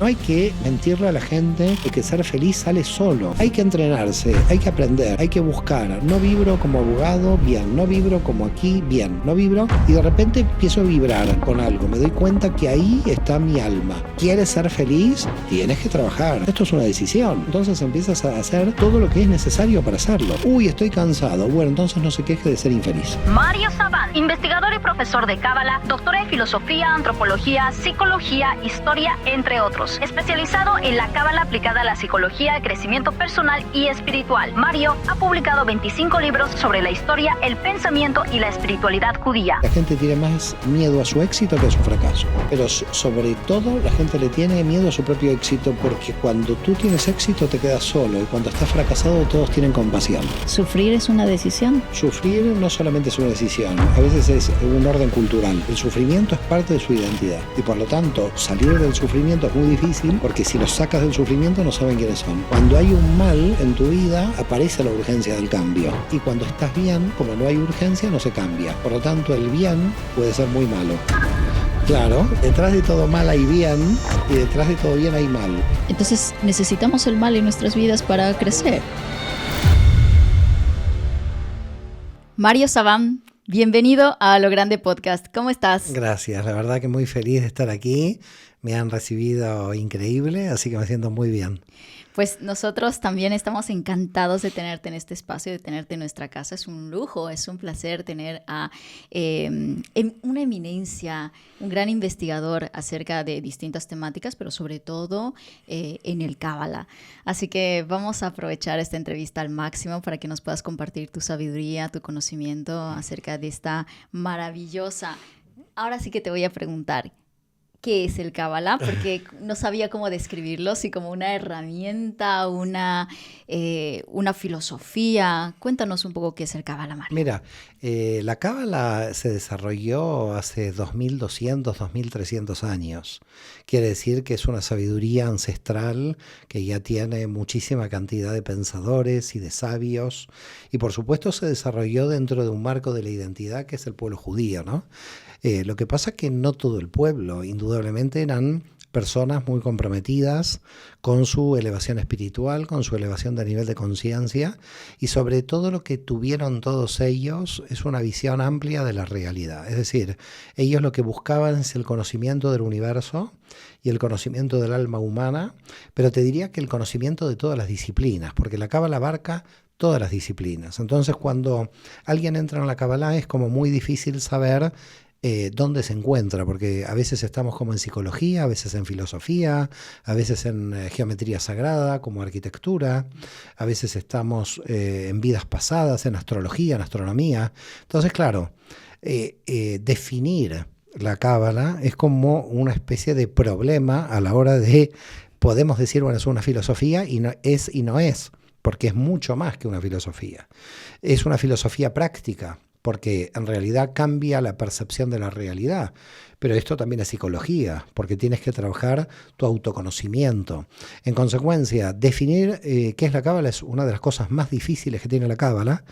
No hay que mentirle a la gente de que ser feliz sale solo. Hay que entrenarse, hay que aprender, hay que buscar. No vibro como abogado, bien. No vibro como aquí, bien. No vibro y de repente empiezo a vibrar con algo. Me doy cuenta que ahí está mi alma. ¿Quieres ser feliz? Tienes que trabajar. Esto es una decisión. Entonces empiezas a hacer todo lo que es necesario para hacerlo. Uy, estoy cansado. Bueno, entonces no se queje de ser infeliz. Mario Saban, investigador y profesor de Cábala, doctor en filosofía, antropología, psicología, historia, entre otros. Especializado en la Cábala aplicada a la psicología, el crecimiento personal y espiritual. Mario ha publicado 25 libros sobre la historia, el pensamiento y la espiritualidad judía. La gente tiene más miedo a su éxito que a su fracaso. Pero sobre todo la gente le tiene miedo a su propio éxito, porque cuando tú tienes éxito te quedas solo y cuando estás fracasado todos tienen compasión. ¿Sufrir es una decisión? Sufrir no solamente es una decisión, a veces es un orden cultural. El sufrimiento es parte de su identidad y por lo tanto salir del sufrimiento es muy difícil, porque si los sacas del sufrimiento no saben quiénes son. Cuando hay un mal en tu vida aparece la urgencia del cambio, y cuando estás bien, como no hay urgencia, no se cambia. Por lo tanto el bien puede ser muy malo. Claro, detrás de todo mal hay bien y detrás de todo bien hay mal. Entonces necesitamos el mal en nuestras vidas para crecer. Mario Saban, bienvenido a Lo Grande Podcast. ¿Cómo estás? Gracias, la verdad que muy feliz de estar aquí. Me han recibido increíble, así que me siento muy bien. Pues nosotros también estamos encantados de tenerte en este espacio, de tenerte en nuestra casa. Es un lujo, es un placer tener a una eminencia, un gran investigador acerca de distintas temáticas, pero sobre todo en el Cábala. Así que vamos a aprovechar esta entrevista al máximo para que nos puedas compartir tu sabiduría, tu conocimiento acerca de esta maravillosa. Ahora sí que te voy a preguntar, ¿qué es el Cábala? Porque no sabía cómo describirlo, si como una herramienta, una filosofía. Cuéntanos un poco qué es el Cábala, Mario. Mira, la Cábala se desarrolló hace 2200, 2300 años. Quiere decir que es una sabiduría ancestral que ya tiene muchísima cantidad de pensadores y de sabios. Y por supuesto se desarrolló dentro de un marco de la identidad que es el pueblo judío, ¿no? Lo que pasa es que no todo el pueblo, indudablemente eran personas muy comprometidas con su elevación espiritual, con su elevación de nivel de conciencia, y sobre todo lo que tuvieron todos ellos es una visión amplia de la realidad. Es decir, ellos lo que buscaban es el conocimiento del universo y el conocimiento del alma humana, pero te diría que el conocimiento de todas las disciplinas, porque la Cábala abarca todas las disciplinas. Entonces, cuando alguien entra en la Cábala es como muy difícil saber dónde se encuentra, porque a veces estamos como en psicología, a veces en filosofía, a veces en geometría sagrada, como arquitectura, a veces estamos en vidas pasadas, en astrología, en astronomía. Entonces, claro, definir la Cábala es como una especie de problema a la hora de, podemos decir, bueno, es una filosofía y no es, porque es mucho más que una filosofía. Es una filosofía práctica, porque en realidad cambia la percepción de la realidad. Pero esto también es psicología, porque tienes que trabajar tu autoconocimiento. En consecuencia, definir qué es la Cábala es una de las cosas más difíciles que tiene la Cábala,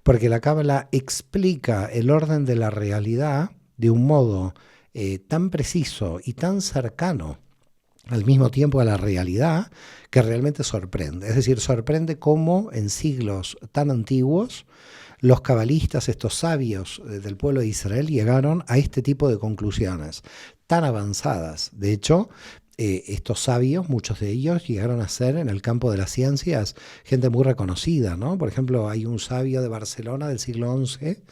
porque la Cábala explica el orden de la realidad de un modo tan preciso y tan cercano al mismo tiempo a la realidad, que realmente sorprende. Es decir, sorprende cómo en siglos tan antiguos los cabalistas, estos sabios del pueblo de Israel, llegaron a este tipo de conclusiones tan avanzadas. De hecho, estos sabios, muchos de ellos llegaron a ser en el campo de las ciencias gente muy reconocida, ¿no? Por ejemplo, hay un sabio de Barcelona del siglo XI,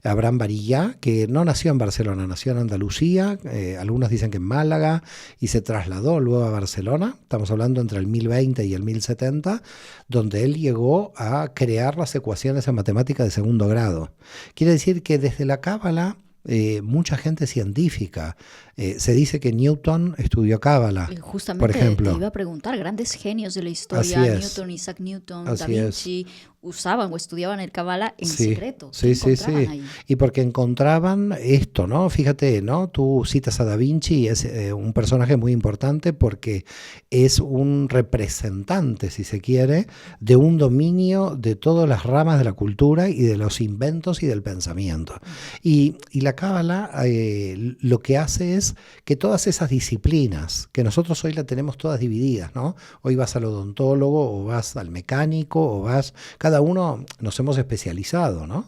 Abraham Barillá, que no nació en Barcelona, nació en Andalucía, algunos dicen que en Málaga, y se trasladó luego a Barcelona, estamos hablando entre el 1020 y el 1070, donde él llegó a crear las ecuaciones en matemática de segundo grado. Quiere decir que desde la Cábala, mucha gente científica, se dice que Newton estudió Cábala, Justamente por ejemplo. te iba a preguntar, grandes genios de la historia, Newton, Isaac Newton, Da Vinci, usaban o estudiaban el Cábala en secreto. Sí. Ahí? Y porque encontraban esto, ¿no? Fíjate, ¿no? Tú citas a Da Vinci, es un personaje muy importante porque es un representante, si se quiere, de un dominio de todas las ramas de la cultura y de los inventos y del pensamiento. Y la Cábala lo que hace es es que todas esas disciplinas, que nosotros hoy la tenemos todas divididas, ¿no? Hoy vas al odontólogo o vas al mecánico o cada uno nos hemos especializado, ¿no?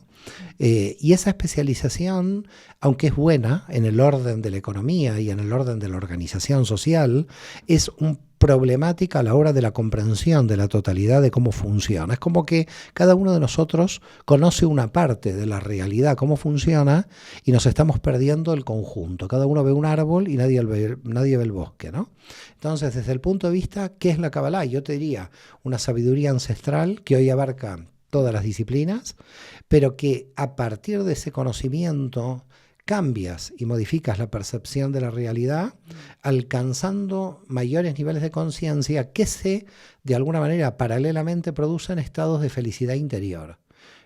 Y esa especialización, aunque es buena en el orden de la economía y en el orden de la organización social, es un problemática a la hora de la comprensión de la totalidad de cómo funciona. Es como que cada uno de nosotros conoce una parte de la realidad, cómo funciona, y nos estamos perdiendo el conjunto. Cada uno ve un árbol y nadie ve el bosque, ¿no? Entonces, desde el punto de vista, ¿qué es la Kabbalah? Yo te diría una sabiduría ancestral que hoy abarca todas las disciplinas, pero que a partir de ese conocimiento cambias y modificas la percepción de la realidad, alcanzando mayores niveles de conciencia que de alguna manera, paralelamente producen estados de felicidad interior.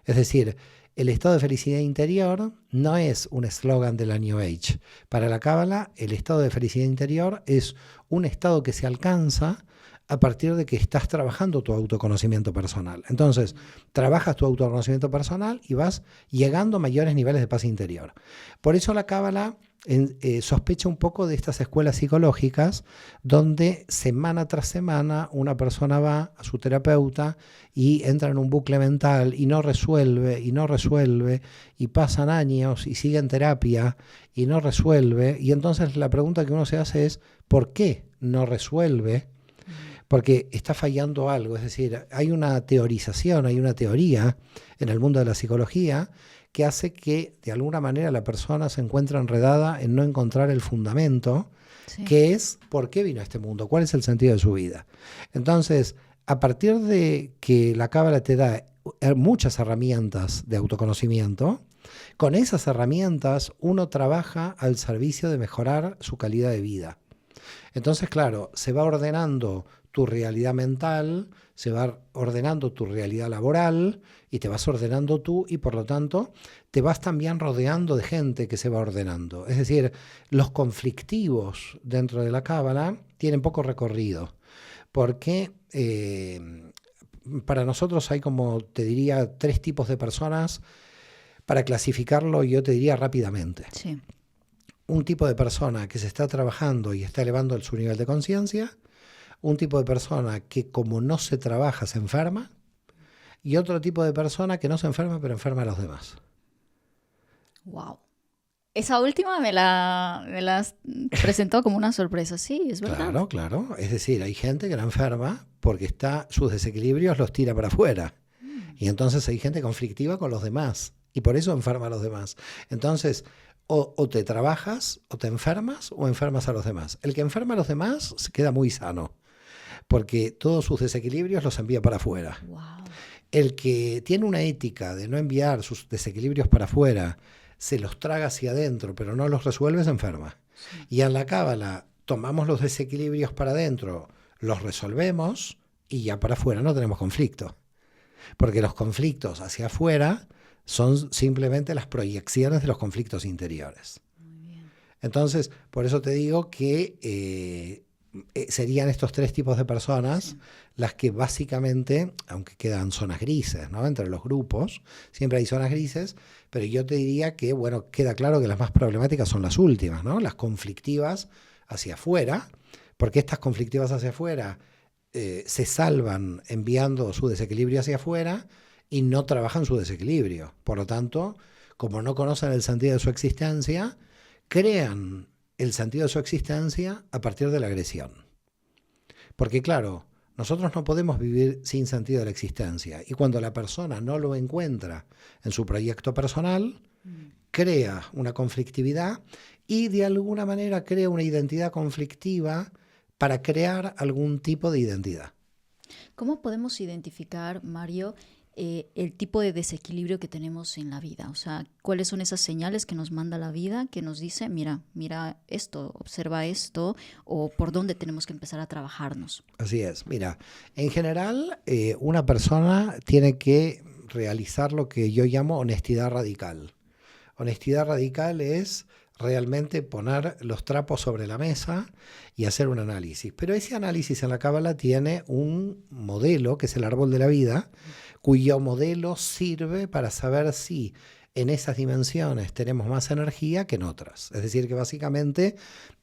Es decir, el estado de felicidad interior no es un eslogan de la New Age. Para la Cábala, el estado de felicidad interior es un estado que se alcanza a partir de que estás trabajando tu autoconocimiento personal. Entonces, trabajas tu autoconocimiento personal y vas llegando a mayores niveles de paz interior. Por eso la Cábala sospecha un poco de estas escuelas psicológicas donde semana tras semana una persona va a su terapeuta y entra en un bucle mental y no resuelve y pasan años y sigue en terapia y no resuelve. Y entonces la pregunta que uno se hace es ¿por qué no resuelve? Porque está fallando algo, es decir, hay una teorización, hay una teoría en el mundo de la psicología que hace que de alguna manera la persona se encuentre enredada en no encontrar el fundamento, sí, que es por qué vino a este mundo, cuál es el sentido de su vida. Entonces, a partir de que la Cábala te da muchas herramientas de autoconocimiento, con esas herramientas uno trabaja al servicio de mejorar su calidad de vida. Entonces, claro, se va ordenando tu realidad mental, se va ordenando tu realidad laboral y te vas ordenando tú y por lo tanto te vas también rodeando de gente que se va ordenando. Es decir, los conflictivos dentro de la Cábala tienen poco recorrido porque para nosotros hay como, te diría, 3 tipos de personas para clasificarlo, yo te diría rápidamente. Sí. Un tipo de persona que se está trabajando y está elevando su nivel de conciencia, un tipo de persona que como no se trabaja se enferma y otro tipo de persona que no se enferma pero enferma a los demás. Wow. Esa última me la presentó como una sorpresa, sí, es verdad. Claro, claro. Es decir, hay gente que no enferma porque sus desequilibrios los tira para afuera. Y entonces hay gente conflictiva con los demás y por eso enferma a los demás. Entonces, o te trabajas, o te enfermas, o enfermas a los demás. El que enferma a los demás se queda muy sano, porque todos sus desequilibrios los envía para afuera. Wow. El que tiene una ética de no enviar sus desequilibrios para afuera, se los traga hacia adentro, pero no los resuelve, se enferma. Sí. Y en la Cábala tomamos los desequilibrios para adentro, los resolvemos, y ya para afuera no tenemos conflicto. Porque los conflictos hacia afuera son simplemente las proyecciones de los conflictos interiores. Muy bien. Entonces, por eso te digo que serían estos 3 tipos de personas, sí, las que básicamente, aunque quedan zonas grises, ¿no? Entre los grupos, siempre hay zonas grises, pero yo te diría que, bueno, queda claro que las más problemáticas son las últimas, ¿no? Las conflictivas hacia afuera, porque estas conflictivas hacia afuera se salvan enviando su desequilibrio hacia afuera, y no trabajan su desequilibrio. Por lo tanto, como no conocen el sentido de su existencia, crean el sentido de su existencia a partir de la agresión. Porque claro, nosotros no podemos vivir sin sentido de la existencia. Y cuando la persona no lo encuentra en su proyecto personal, crea una conflictividad y de alguna manera crea una identidad conflictiva para crear algún tipo de identidad. ¿Cómo podemos identificar, Mario, el tipo de desequilibrio que tenemos en la vida? O sea, ¿cuáles son esas señales que nos manda la vida que nos dice, mira esto, observa esto, o por dónde tenemos que empezar a trabajarnos? Así es. Mira, en general, una persona tiene que realizar lo que yo llamo honestidad radical. Honestidad radical es realmente poner los trapos sobre la mesa y hacer un análisis. Pero ese análisis en la Cábala tiene un modelo, que es el árbol de la vida, cuyo modelo sirve para saber si en esas dimensiones tenemos más energía que en otras. Es decir, que básicamente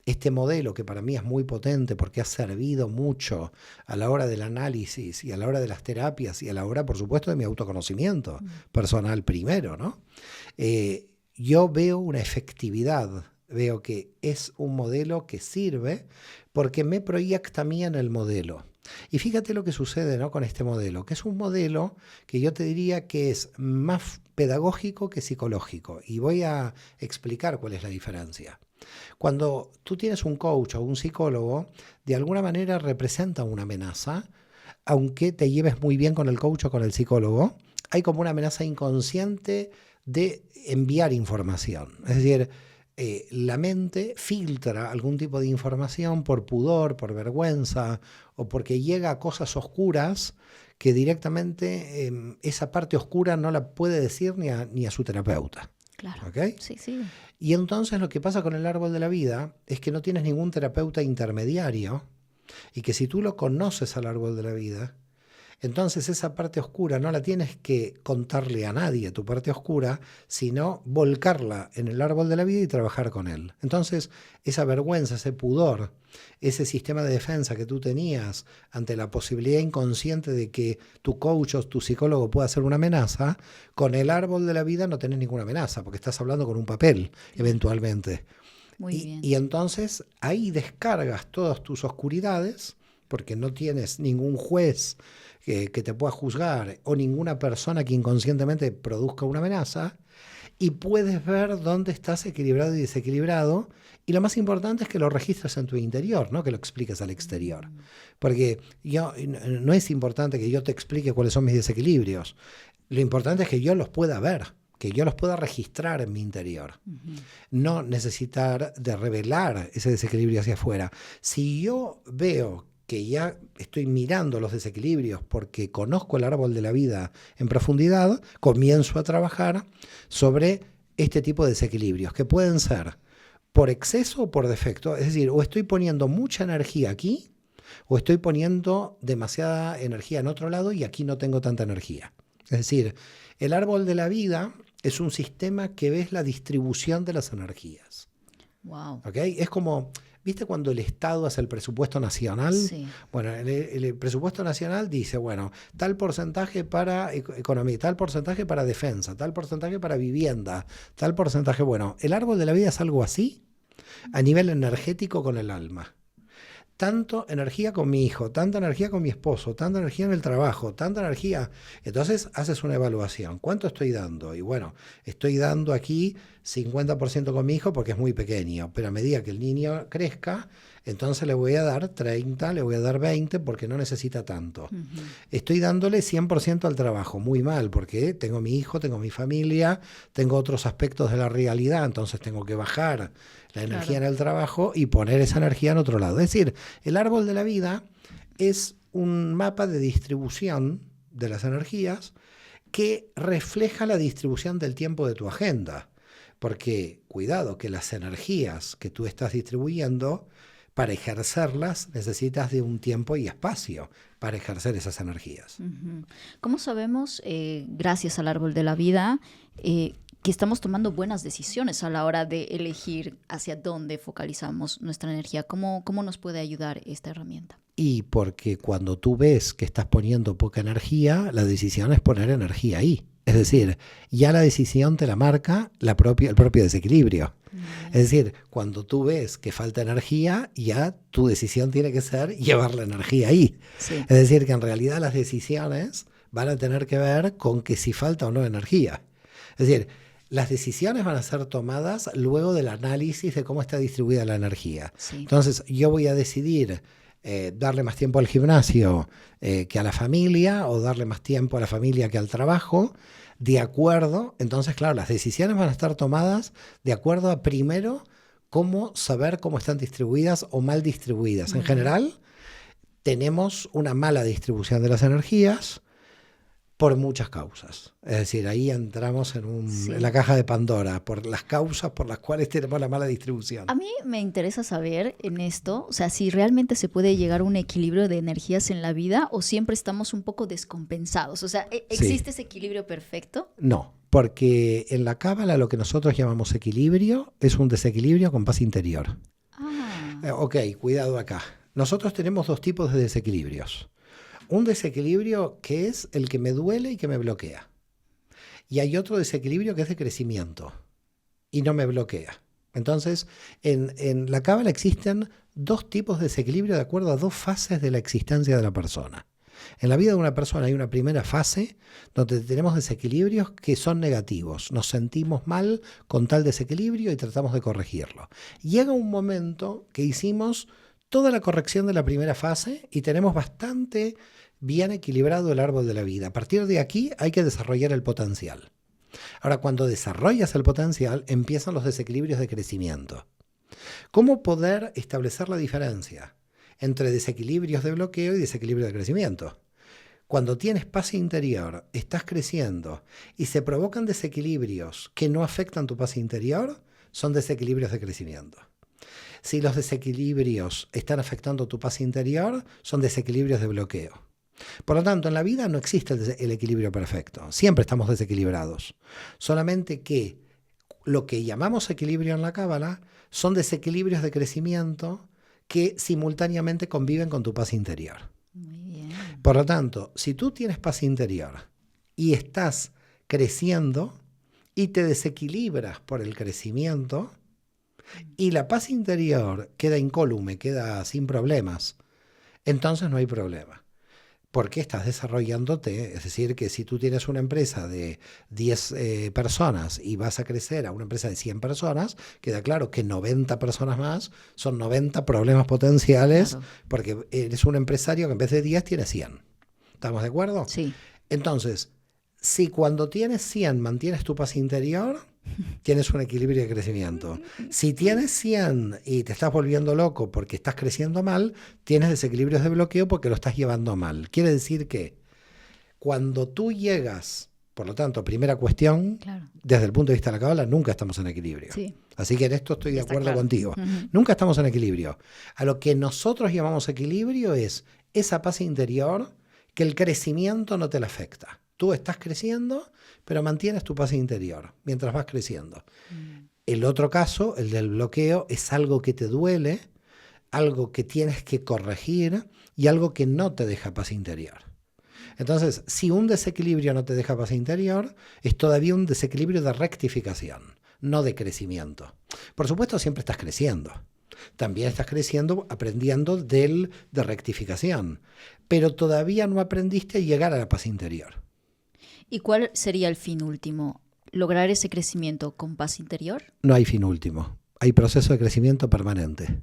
este modelo, que para mí es muy potente porque ha servido mucho a la hora del análisis y a la hora de las terapias y a la hora, por supuesto, de mi autoconocimiento personal primero, ¿no? Yo veo una efectividad, veo que es un modelo que sirve porque me proyecta a mí en el modelo. Y fíjate lo que sucede, ¿no?, con este modelo, que es un modelo que yo te diría que es más pedagógico que psicológico. Y voy a explicar cuál es la diferencia. Cuando tú tienes un coach o un psicólogo, de alguna manera representa una amenaza, aunque te lleves muy bien con el coach o con el psicólogo, hay como una amenaza inconsciente de enviar información. Es decir, la mente filtra algún tipo de información por pudor, por vergüenza o porque llega a cosas oscuras que directamente esa parte oscura no la puede decir ni a su terapeuta. Claro. ¿Okay? Sí, sí. Y entonces lo que pasa con el árbol de la vida es que no tienes ningún terapeuta intermediario y que si tú lo conoces al árbol de la vida, entonces esa parte oscura no la tienes que contarle a nadie, tu parte oscura, sino volcarla en el árbol de la vida y trabajar con él. Entonces esa vergüenza, ese pudor, ese sistema de defensa que tú tenías ante la posibilidad inconsciente de que tu coach o tu psicólogo pueda ser una amenaza, con el árbol de la vida no tenés ninguna amenaza porque estás hablando con un papel eventualmente. Muy bien. Y entonces ahí descargas todas tus oscuridades porque no tienes ningún juez que te pueda juzgar o ninguna persona que inconscientemente produzca una amenaza y puedes ver dónde estás equilibrado y desequilibrado y lo más importante es que lo registres en tu interior, no que lo expliques al exterior. Porque no es importante que yo te explique cuáles son mis desequilibrios, lo importante es que yo los pueda ver, que yo los pueda registrar en mi interior. No necesitar de revelar ese desequilibrio hacia afuera. Si yo veo que ya estoy mirando los desequilibrios porque conozco el árbol de la vida en profundidad, comienzo a trabajar sobre este tipo de desequilibrios, que pueden ser por exceso o por defecto. Es decir, o estoy poniendo mucha energía aquí, o estoy poniendo demasiada energía en otro lado y aquí no tengo tanta energía. Es decir, el árbol de la vida es un sistema que ves la distribución de las energías. Wow. ¿Okay? Es como... ¿Viste cuando el Estado hace el presupuesto nacional? Sí. Bueno, el presupuesto nacional dice, bueno, tal porcentaje para economía, tal porcentaje para defensa, tal porcentaje para vivienda, tal porcentaje... Bueno, el árbol de la vida es algo así a nivel energético con el alma. Tanto energía con mi hijo, tanta energía con mi esposo, tanta energía en el trabajo, tanta energía. Entonces haces una evaluación. ¿Cuánto estoy dando? Y bueno, estoy dando aquí 50% con mi hijo porque es muy pequeño, pero a medida que el niño crezca, entonces le voy a dar 30, le voy a dar 20 porque no necesita tanto. Estoy dándole 100% al trabajo, muy mal, porque tengo mi hijo, tengo mi familia, tengo otros aspectos de la realidad, entonces tengo que bajar la energía en el trabajo y poner esa energía en otro lado. Es decir, el árbol de la vida es un mapa de distribución de las energías que refleja la distribución del tiempo de tu agenda. Porque, cuidado, que las energías que tú estás distribuyendo, para ejercerlas necesitas de un tiempo y espacio para ejercer esas energías. ¿Cómo sabemos, gracias al árbol de la vida, que estamos tomando buenas decisiones a la hora de elegir hacia dónde focalizamos nuestra energía? ¿Cómo nos puede ayudar esta herramienta? Y porque cuando tú ves que estás poniendo poca energía, la decisión es poner energía ahí. Es decir, ya la decisión te la marca el propio desequilibrio. Es decir, cuando tú ves que falta energía, ya tu decisión tiene que ser llevar la energía ahí. Sí. Es decir, que en realidad las decisiones van a tener que ver con que si falta o no energía. Es decir, las decisiones van a ser tomadas luego del análisis de cómo está distribuida la energía. Sí. Entonces, yo voy a decidir darle más tiempo al gimnasio que a la familia, o darle más tiempo a la familia que al trabajo, de acuerdo. Entonces, claro, las decisiones van a estar tomadas de acuerdo a, primero, cómo saber cómo están distribuidas o mal distribuidas. En general, tenemos una mala distribución de las energías por muchas causas. Es decir, ahí entramos en la caja de Pandora, por las causas por las cuales tenemos la mala distribución. A mí me interesa saber en esto, o sea, si realmente se puede llegar a un equilibrio de energías en la vida o siempre estamos un poco descompensados. O sea, ¿existe ese equilibrio perfecto? No, Porque en la Cábala lo que nosotros llamamos equilibrio es un desequilibrio con paz interior. Ok, cuidado acá. Nosotros tenemos dos tipos de desequilibrios. Un desequilibrio que es el que me duele y que me bloquea. Y hay otro desequilibrio que es de crecimiento y no me bloquea. Entonces, en la Cábala existen dos tipos de desequilibrio de acuerdo a dos fases de la existencia de la persona. En la vida de una persona hay una primera fase donde tenemos desequilibrios que son negativos. Nos sentimos mal con tal desequilibrio y tratamos de corregirlo. Llega un momento que hicimos toda la corrección de la primera fase y tenemos bastante bien equilibrado el árbol de la vida. A partir de aquí hay que desarrollar el potencial. Ahora, cuando desarrollas el potencial, empiezan los desequilibrios de crecimiento. ¿Cómo poder establecer la diferencia entre desequilibrios de bloqueo y desequilibrio de crecimiento? Cuando tienes paz interior, estás creciendo y se provocan desequilibrios que no afectan tu paz interior, son desequilibrios de crecimiento. Si los desequilibrios están afectando tu paz interior, son desequilibrios de bloqueo. Por lo tanto, en la vida no existe el equilibrio perfecto. Siempre estamos desequilibrados. Solamente que lo que llamamos equilibrio en la Cábala son desequilibrios de crecimiento que simultáneamente conviven con tu paz interior. Muy bien. Por lo tanto, si tú tienes paz interior y estás creciendo y te desequilibras por el crecimiento y la paz interior queda incólume, queda sin problemas, entonces no hay problema. Porque estás desarrollándote, es decir, que si tú tienes una empresa de 10 personas y vas a crecer a una empresa de 100 personas, queda claro que 90 personas más son 90 problemas potenciales, claro, porque eres un empresario que en vez de 10 tiene 100. ¿Estamos de acuerdo? Sí. Entonces, si cuando tienes 100 mantienes tu paz interior, tienes un equilibrio de crecimiento. Si tienes 100 y te estás volviendo loco porque estás creciendo mal, tienes desequilibrios de bloqueo porque lo estás llevando mal. Quiere decir que cuando tú llegas, por lo tanto, primera cuestión, claro, desde el punto de vista de la Cábala, nunca estamos en equilibrio. Sí. Así que en esto estoy de acuerdo contigo. Nunca estamos en equilibrio. A lo que nosotros llamamos equilibrio es esa paz interior que el crecimiento no te la afecta. Tú estás creciendo, pero mantienes tu paz interior mientras vas creciendo. El otro caso, el del bloqueo, es algo que te duele, algo que tienes que corregir y algo que no te deja paz interior. Entonces, si un desequilibrio no te deja paz interior, es todavía un desequilibrio de rectificación, no de crecimiento. Por supuesto, siempre estás creciendo. También estás creciendo aprendiendo de rectificación, pero todavía no aprendiste a llegar a la paz interior. ¿Y cuál sería el fin último? ¿Lograr ese crecimiento con paz interior? No hay fin último. Hay proceso de crecimiento permanente.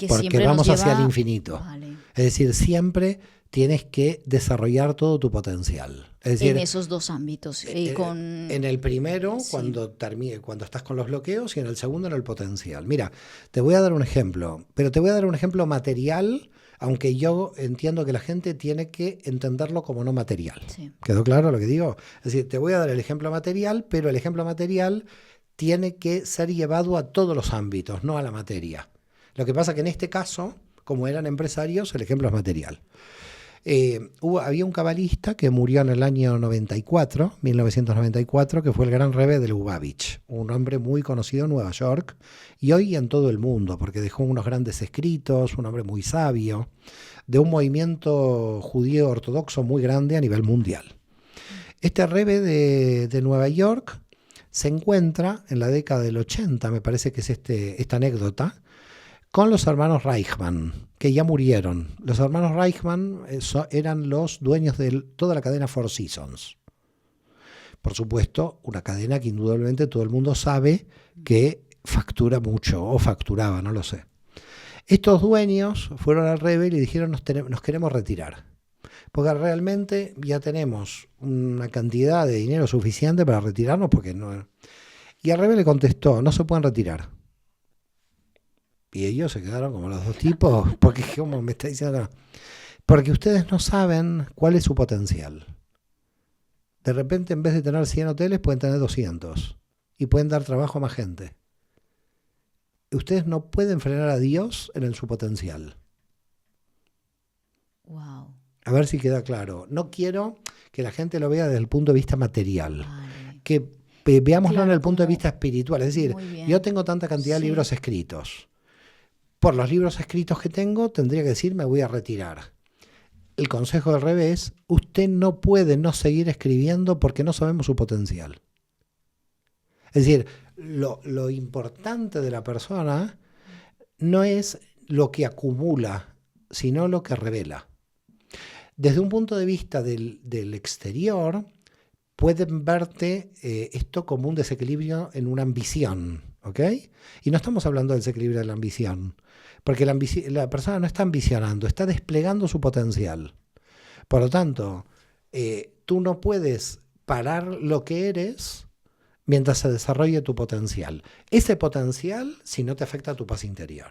Porque vamos hacia el infinito. Vale. Es decir, siempre tienes que desarrollar todo tu potencial. Es decir, en esos dos ámbitos. En el primero, sí, cuando estás con los bloqueos, y en el segundo, en el potencial. Mira, te voy a dar un ejemplo, pero te voy a dar un ejemplo material, aunque yo entiendo que la gente tiene que entenderlo como no material. Sí. ¿Quedó claro lo que digo? Es decir, te voy a dar el ejemplo material, pero el ejemplo material tiene que ser llevado a todos los ámbitos, no a la materia. Lo que pasa que en este caso, como eran empresarios, el ejemplo es material. Había un cabalista que murió en el año 1994, que fue el gran Rebbe de Lubavitch, un hombre muy conocido en Nueva York y hoy en todo el mundo, porque dejó unos grandes escritos, un hombre muy sabio, de un movimiento judío ortodoxo muy grande a nivel mundial. Este Rebbe de Nueva York se encuentra en la década del 80, me parece que es esta anécdota, con los hermanos Reichman, que ya murieron. Los hermanos Reichman eran los dueños de toda la cadena Four Seasons. Por supuesto, una cadena que indudablemente todo el mundo sabe que factura mucho, o facturaba, no lo sé. Estos dueños fueron al Rebbe y le dijeron, nos queremos retirar, porque realmente ya tenemos una cantidad de dinero suficiente para retirarnos, porque no. Y el Rebbe le contestó, no se pueden retirar. Y ellos se quedaron como los dos tipos, porque como me está diciendo que no. Porque ustedes no saben cuál es su potencial. De repente, en vez de tener 100 hoteles, pueden tener 200 y pueden dar trabajo a más gente. Ustedes no pueden frenar a Dios en su potencial. Wow. A ver si queda claro. No quiero que la gente lo vea desde el punto de vista material. Vale. que veámoslo Claro, en el punto de como- vista espiritual. Es decir, Muy bien. yo tengo tanta cantidad de Sí. libros escritos. Por los libros escritos que tengo, tendría que decir, me voy a retirar. El consejo del revés, usted no puede no seguir escribiendo porque no sabemos su potencial. Es decir, lo importante de la persona no es lo que acumula, sino lo que revela. Desde un punto de vista del exterior, pueden verte esto como un desequilibrio en una ambición, ¿ok? Y no estamos hablando del desequilibrio de la ambición, porque la persona no está ambicionando, está desplegando su potencial. Por lo tanto, tú no puedes parar lo que eres mientras se desarrolle tu potencial. Ese potencial, si no te afecta a tu paz interior.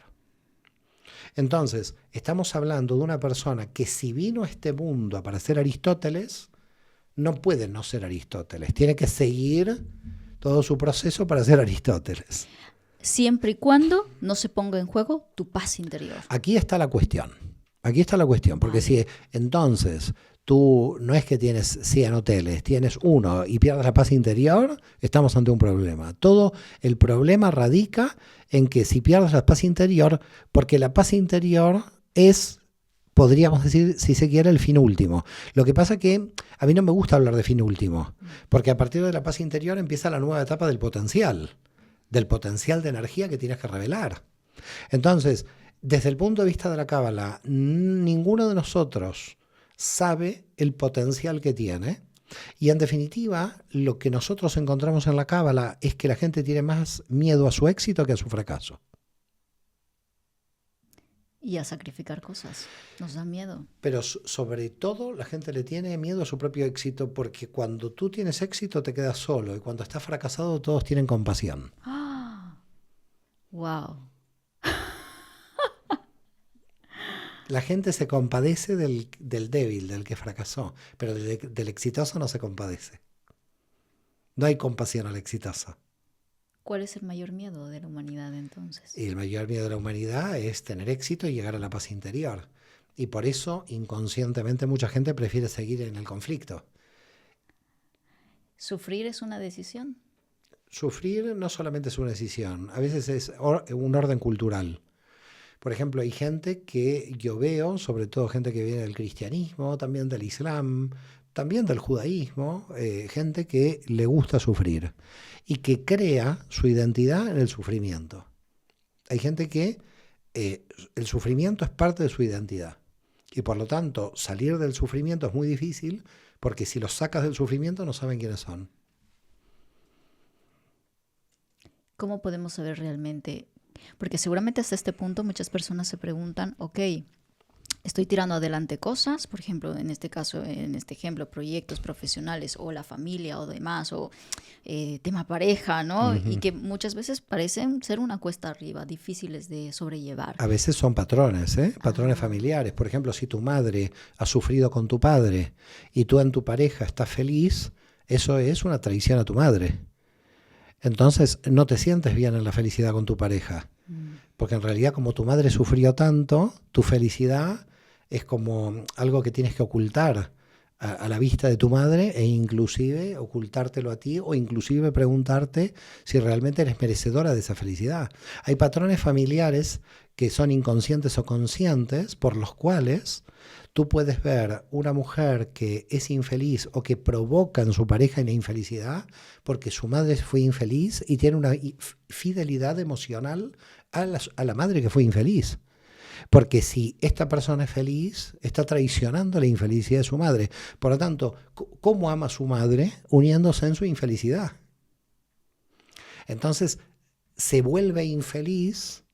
Entonces, estamos hablando de una persona que si vino a este mundo para ser Aristóteles, no puede no ser Aristóteles. Tiene que seguir todo su proceso para ser Aristóteles. Siempre y cuando no se ponga en juego tu paz interior. Aquí está la cuestión. Aquí está la cuestión. Porque si entonces tú no es que tienes 100 hoteles, tienes uno y pierdes la paz interior, estamos ante un problema. Todo el problema radica en que si pierdes la paz interior, porque la paz interior es, podríamos decir, si se quiere, el fin último. Lo que pasa que a mí no me gusta hablar de fin último, porque a partir de la paz interior empieza la nueva etapa del potencial de energía que tienes que revelar. Entonces, desde el punto de vista de la Cábala, ninguno de nosotros sabe el potencial que tiene. Y en definitiva, lo que nosotros encontramos en la Cábala es que la gente tiene más miedo a su éxito que a su fracaso. Y a sacrificar cosas. Nos da miedo. Pero sobre todo la gente le tiene miedo a su propio éxito, porque cuando tú tienes éxito te quedas solo y cuando estás fracasado todos tienen compasión. ¡Ah! ¡Wow! La gente se compadece del débil, del que fracasó, pero del exitoso no se compadece. No hay compasión al exitoso. ¿Cuál es el mayor miedo de la humanidad entonces? Y el mayor miedo de la humanidad es tener éxito y llegar a la paz interior. Y por eso, inconscientemente, mucha gente prefiere seguir en el conflicto. ¿Sufrir es una decisión? Sufrir no solamente es una decisión, a veces es un orden cultural. Por ejemplo, hay gente que yo veo, sobre todo gente que viene del cristianismo, también del islam, también del judaísmo, gente que le gusta sufrir y que crea su identidad en el sufrimiento. Hay gente que el sufrimiento es parte de su identidad y por lo tanto salir del sufrimiento es muy difícil porque si los sacas del sufrimiento no saben quiénes son. ¿Cómo podemos saber realmente? Porque seguramente hasta este punto muchas personas se preguntan, ok, estoy tirando adelante cosas, por ejemplo, en este caso, en este ejemplo, proyectos profesionales o la familia o demás, o tema pareja, ¿no? Uh-huh. Y que muchas veces parecen ser una cuesta arriba, difíciles de sobrellevar. A veces son patrones, patrones familiares. Por ejemplo, si tu madre ha sufrido con tu padre y tú en tu pareja estás feliz, eso es una traición a tu madre. Entonces no te sientes bien en la felicidad con tu pareja, porque en realidad como tu madre sufrió tanto, tu felicidad es como algo que tienes que ocultar a la vista de tu madre e inclusive ocultártelo a ti o inclusive preguntarte si realmente eres merecedora de esa felicidad. Hay patrones familiares que son inconscientes o conscientes por los cuales tú puedes ver una mujer que es infeliz o que provoca en su pareja una infelicidad porque su madre fue infeliz y tiene una fidelidad emocional a la madre que fue infeliz. Porque si esta persona es feliz, está traicionando la infelicidad de su madre. Por lo tanto, ¿cómo ama a su madre? Uniéndose en su infelicidad. Entonces, se vuelve infeliz,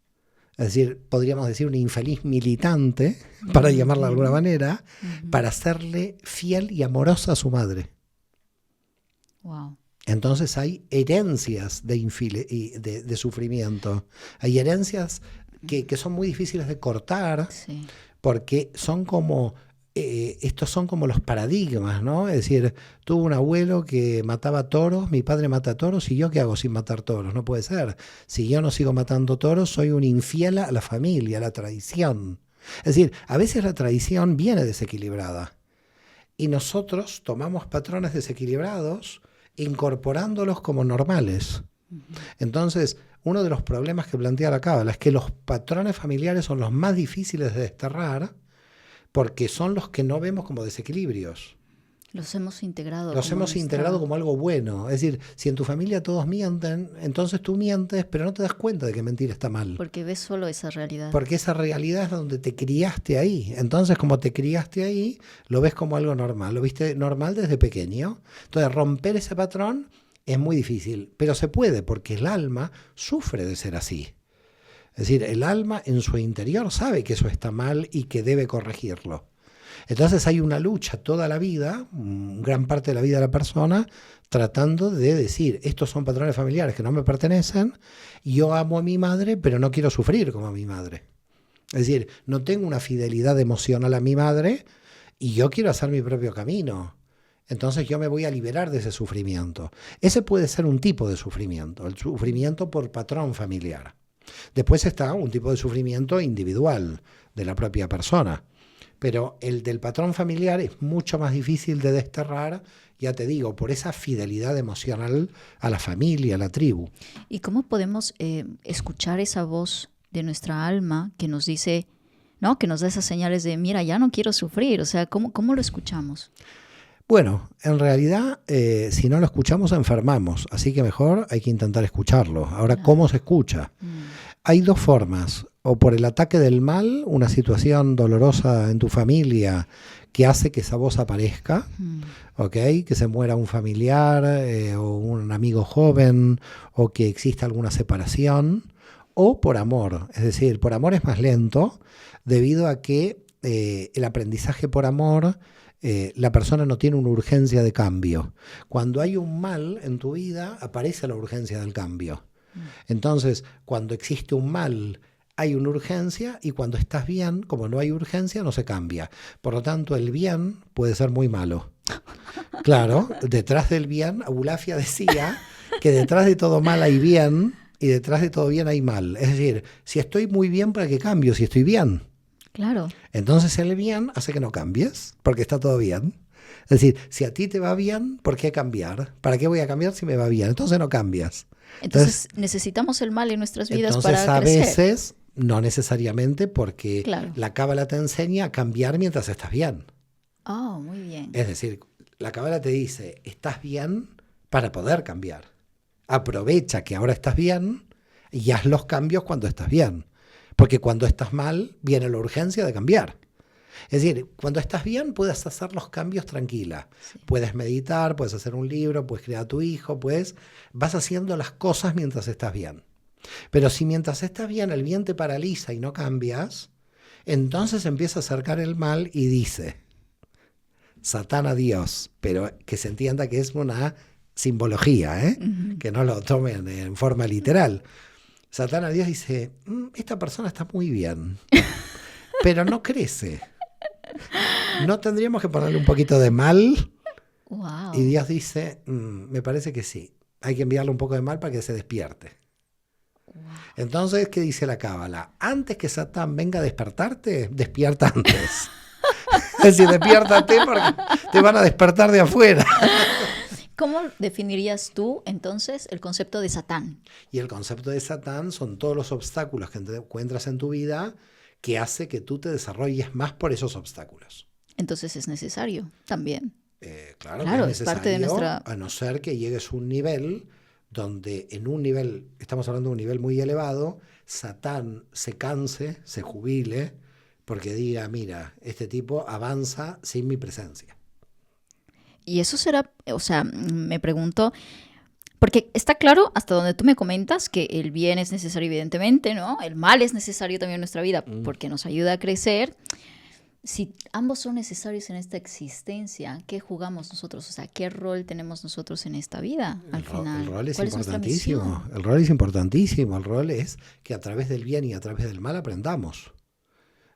es decir, podríamos decir una infeliz militante, para llamarla de alguna manera, para serle fiel y amorosa a su madre. Wow. Entonces hay herencias de sufrimiento. Hay herencias que son muy difíciles de cortar, Sí. porque son como, estos son como los paradigmas, ¿no? Es decir, tuve un abuelo que mataba toros, mi padre mata toros, ¿y yo qué hago sin matar toros? No puede ser. Si yo no sigo matando toros, soy un infiel a la familia, a la tradición. Es decir, a veces la tradición viene desequilibrada y nosotros tomamos patrones desequilibrados incorporándolos como normales. Entonces, uno de los problemas que plantea la Cábala es que los patrones familiares son los más difíciles de desterrar porque son los que no vemos como desequilibrios. Los hemos integrado. Los hemos integrado como algo bueno. Es decir, si en tu familia todos mienten, entonces tú mientes, pero no te das cuenta de que mentir está mal. Porque ves solo esa realidad. Porque esa realidad es donde te criaste ahí. Entonces, como te criaste ahí, lo ves como algo normal. Lo viste normal desde pequeño. Entonces, romper ese patrón es muy difícil, pero se puede porque el alma sufre de ser así. Es decir, el alma en su interior sabe que eso está mal y que debe corregirlo. Entonces hay una lucha toda la vida, gran parte de la vida de la persona, tratando de decir, estos son patrones familiares que no me pertenecen, yo amo a mi madre, pero no quiero sufrir como a mi madre. Es decir, no tengo una fidelidad emocional a mi madre y yo quiero hacer mi propio camino. Entonces yo me voy a liberar de ese sufrimiento. Ese puede ser un tipo de sufrimiento, el sufrimiento por patrón familiar. Después está un tipo de sufrimiento individual de la propia persona. Pero el del patrón familiar es mucho más difícil de desterrar, ya te digo, por esa fidelidad emocional a la familia, a la tribu. ¿Y cómo podemos escuchar esa voz de nuestra alma que nos dice, ¿no? Que nos da esas señales de, mira, ya no quiero sufrir? O sea, ¿cómo lo escuchamos? Bueno, en realidad, si no lo escuchamos, enfermamos. Así que mejor hay que intentar escucharlo. Ahora, ¿cómo se escucha? Hay dos formas. O por el ataque del mal, una situación dolorosa en tu familia que hace que esa voz aparezca, ¿okay? Que se muera un familiar o un amigo joven o que exista alguna separación, o por amor. Es decir, por amor es más lento debido a que el aprendizaje por amor, la persona no tiene una urgencia de cambio. Cuando hay un mal en tu vida, aparece la urgencia del cambio. Entonces, cuando existe un mal, hay una urgencia, y cuando estás bien, como no hay urgencia, no se cambia. Por lo tanto, el bien puede ser muy malo. Claro, detrás del bien, Abulafia decía que detrás de todo mal hay bien y detrás de todo bien hay mal. Es decir, si estoy muy bien, ¿para qué cambio? Si estoy bien. Claro. Entonces el bien hace que no cambies, porque está todo bien. Es decir, si a ti te va bien, ¿por qué cambiar? ¿Para qué voy a cambiar si me va bien? Entonces no cambias. Entonces necesitamos el mal en nuestras vidas para crecer. Entonces a veces, no necesariamente, porque claro, la Cábala te enseña a cambiar mientras estás bien. Oh, muy bien. Es decir, la Cábala te dice, estás bien para poder cambiar. Aprovecha que ahora estás bien y haz los cambios cuando estás bien. Porque cuando estás mal, viene la urgencia de cambiar. Es decir, cuando estás bien, puedes hacer los cambios tranquila. Sí. Puedes meditar, puedes hacer un libro, puedes criar a tu hijo, vas haciendo las cosas mientras estás bien. Pero si mientras estás bien, el bien te paraliza y no cambias, entonces empieza a acercar el mal y dice, Satán a Dios, pero que se entienda que es una simbología, que no lo tomen en forma literal. Satán a Dios dice, esta persona está muy bien, pero no crece. ¿No tendríamos que ponerle un poquito de mal? Wow. Y Dios dice, me parece que sí. Hay que enviarle un poco de mal para que se despierte. Wow. Entonces, ¿qué dice la Cábala? Antes que Satán venga a despertarte, despierta antes. Es decir, despiértate porque te van a despertar de afuera. ¿Cómo definirías tú entonces el concepto de Satán? Y el concepto de Satán son todos los obstáculos que te encuentras en tu vida que hace que tú te desarrolles más por esos obstáculos. Entonces es necesario también. Claro, que es necesario, parte de nuestra... a no ser que llegues a un nivel donde en un nivel, estamos hablando de un nivel muy elevado, Satán se canse, se jubile, porque diga, mira, este tipo avanza sin mi presencia. Y eso será, o sea, me pregunto, porque está claro hasta donde tú me comentas que el bien es necesario evidentemente, ¿no? El mal es necesario también en nuestra vida porque nos ayuda a crecer. Si ambos son necesarios en esta existencia, ¿qué jugamos nosotros? O sea, ¿qué rol tenemos nosotros en esta vida al final? El rol es ¿Cuál importantísimo. Es nuestra misión? El rol es importantísimo. El rol es que a través del bien y a través del mal aprendamos.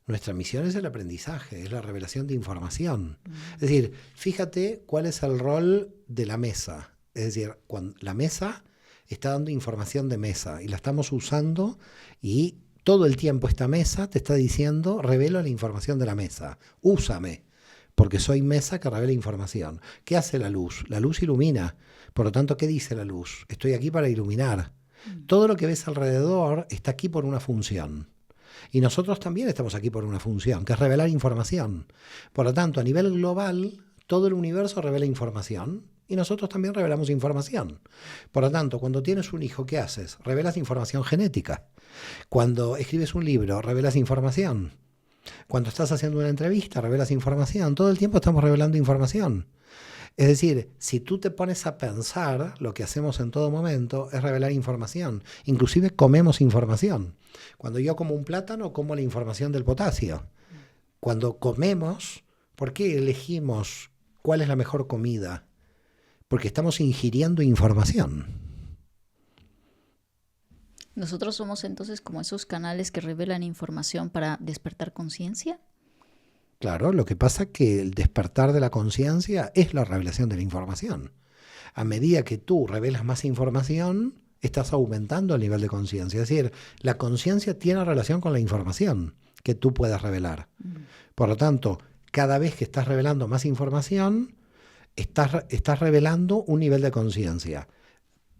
Nuestra misión es el aprendizaje, es la revelación de información. Es decir, fíjate cuál es el rol de la mesa. Es decir, cuando la mesa está dando información de mesa y la estamos usando y todo el tiempo esta mesa te está diciendo, revelo la información de la mesa, úsame. porque soy mesa que revela información. ¿Qué hace la luz? La luz ilumina. Por lo tanto, ¿qué dice la luz? Estoy aquí para iluminar. Todo lo que ves alrededor está aquí por una función. Y nosotros también estamos aquí por una función, que es revelar información. Por lo tanto, a nivel global, todo el universo revela información y nosotros también revelamos información. Por lo tanto, cuando tienes un hijo, ¿qué haces? Revelas información genética. Cuando escribes un libro, revelas información. Cuando estás haciendo una entrevista, revelas información. Todo el tiempo estamos revelando información. Es decir, si tú te pones a pensar, lo que hacemos en todo momento es revelar información. Inclusive comemos información. Cuando yo como un plátano, como la información del potasio. Cuando comemos, ¿por qué elegimos cuál es la mejor comida? Porque estamos ingiriendo información. ¿Nosotros somos entonces como esos canales que revelan información para despertar conciencia? Claro, lo que pasa es que el despertar de la conciencia es la revelación de la información. A medida que tú revelas más información, estás aumentando el nivel de conciencia. Es decir, la conciencia tiene relación con la información que tú puedas revelar. Por lo tanto, cada vez que estás revelando más información, estás revelando un nivel de conciencia.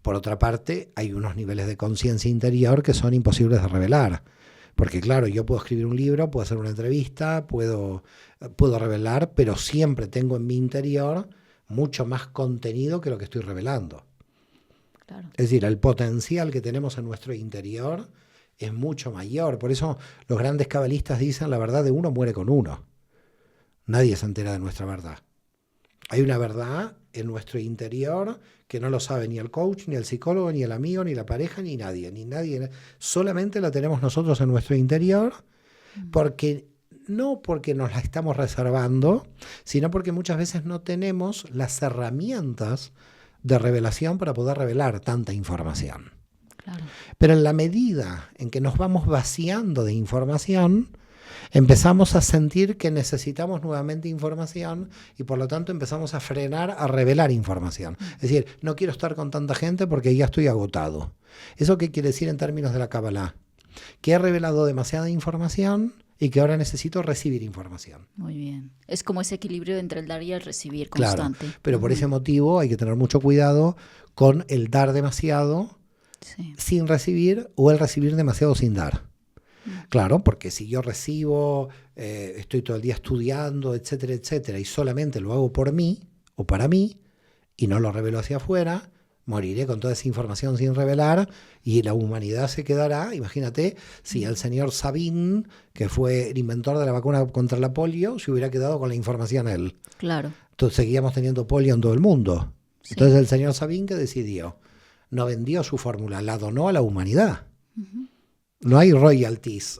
Por otra parte, hay unos niveles de conciencia interior que son imposibles de revelar. Porque claro, yo puedo escribir un libro, puedo hacer una entrevista, puedo revelar, pero siempre tengo en mi interior mucho más contenido que lo que estoy revelando. Claro. Es decir, el potencial que tenemos en nuestro interior es mucho mayor. Por eso los grandes cabalistas dicen la verdad de uno muere con uno. Nadie se entera de nuestra verdad. Hay una verdad en nuestro interior que no lo sabe ni el coach, ni el psicólogo, ni el amigo, ni la pareja, ni nadie. Solamente la tenemos nosotros en nuestro interior, no porque nos la estamos reservando, sino porque muchas veces no tenemos las herramientas de revelación para poder revelar tanta información. Claro. Pero en la medida en que nos vamos vaciando de información, empezamos a sentir que necesitamos nuevamente información y por lo tanto empezamos a frenar a revelar información. Es decir, no quiero estar con tanta gente porque ya estoy agotado. ¿Eso qué quiere decir en términos de la Kabbalah? Que he revelado demasiada información y que ahora necesito recibir información. Muy bien. Es como ese equilibrio entre el dar y el recibir Claro, constante. pero por ese motivo hay que tener mucho cuidado con el dar demasiado sin recibir o el recibir demasiado sin dar. Claro, porque si yo recibo, estoy todo el día estudiando, etcétera, etcétera, y solamente lo hago por mí o para mí y no lo revelo hacia afuera, moriré con toda esa información sin revelar y la humanidad se quedará. Imagínate si el señor Sabin, que fue el inventor de la vacuna contra la polio, se hubiera quedado con la información él. Claro. Entonces seguíamos teniendo polio en todo el mundo. Sí. Entonces el señor Sabin, ¿qué decidió? No vendió su fórmula, la donó a la humanidad. No hay royalties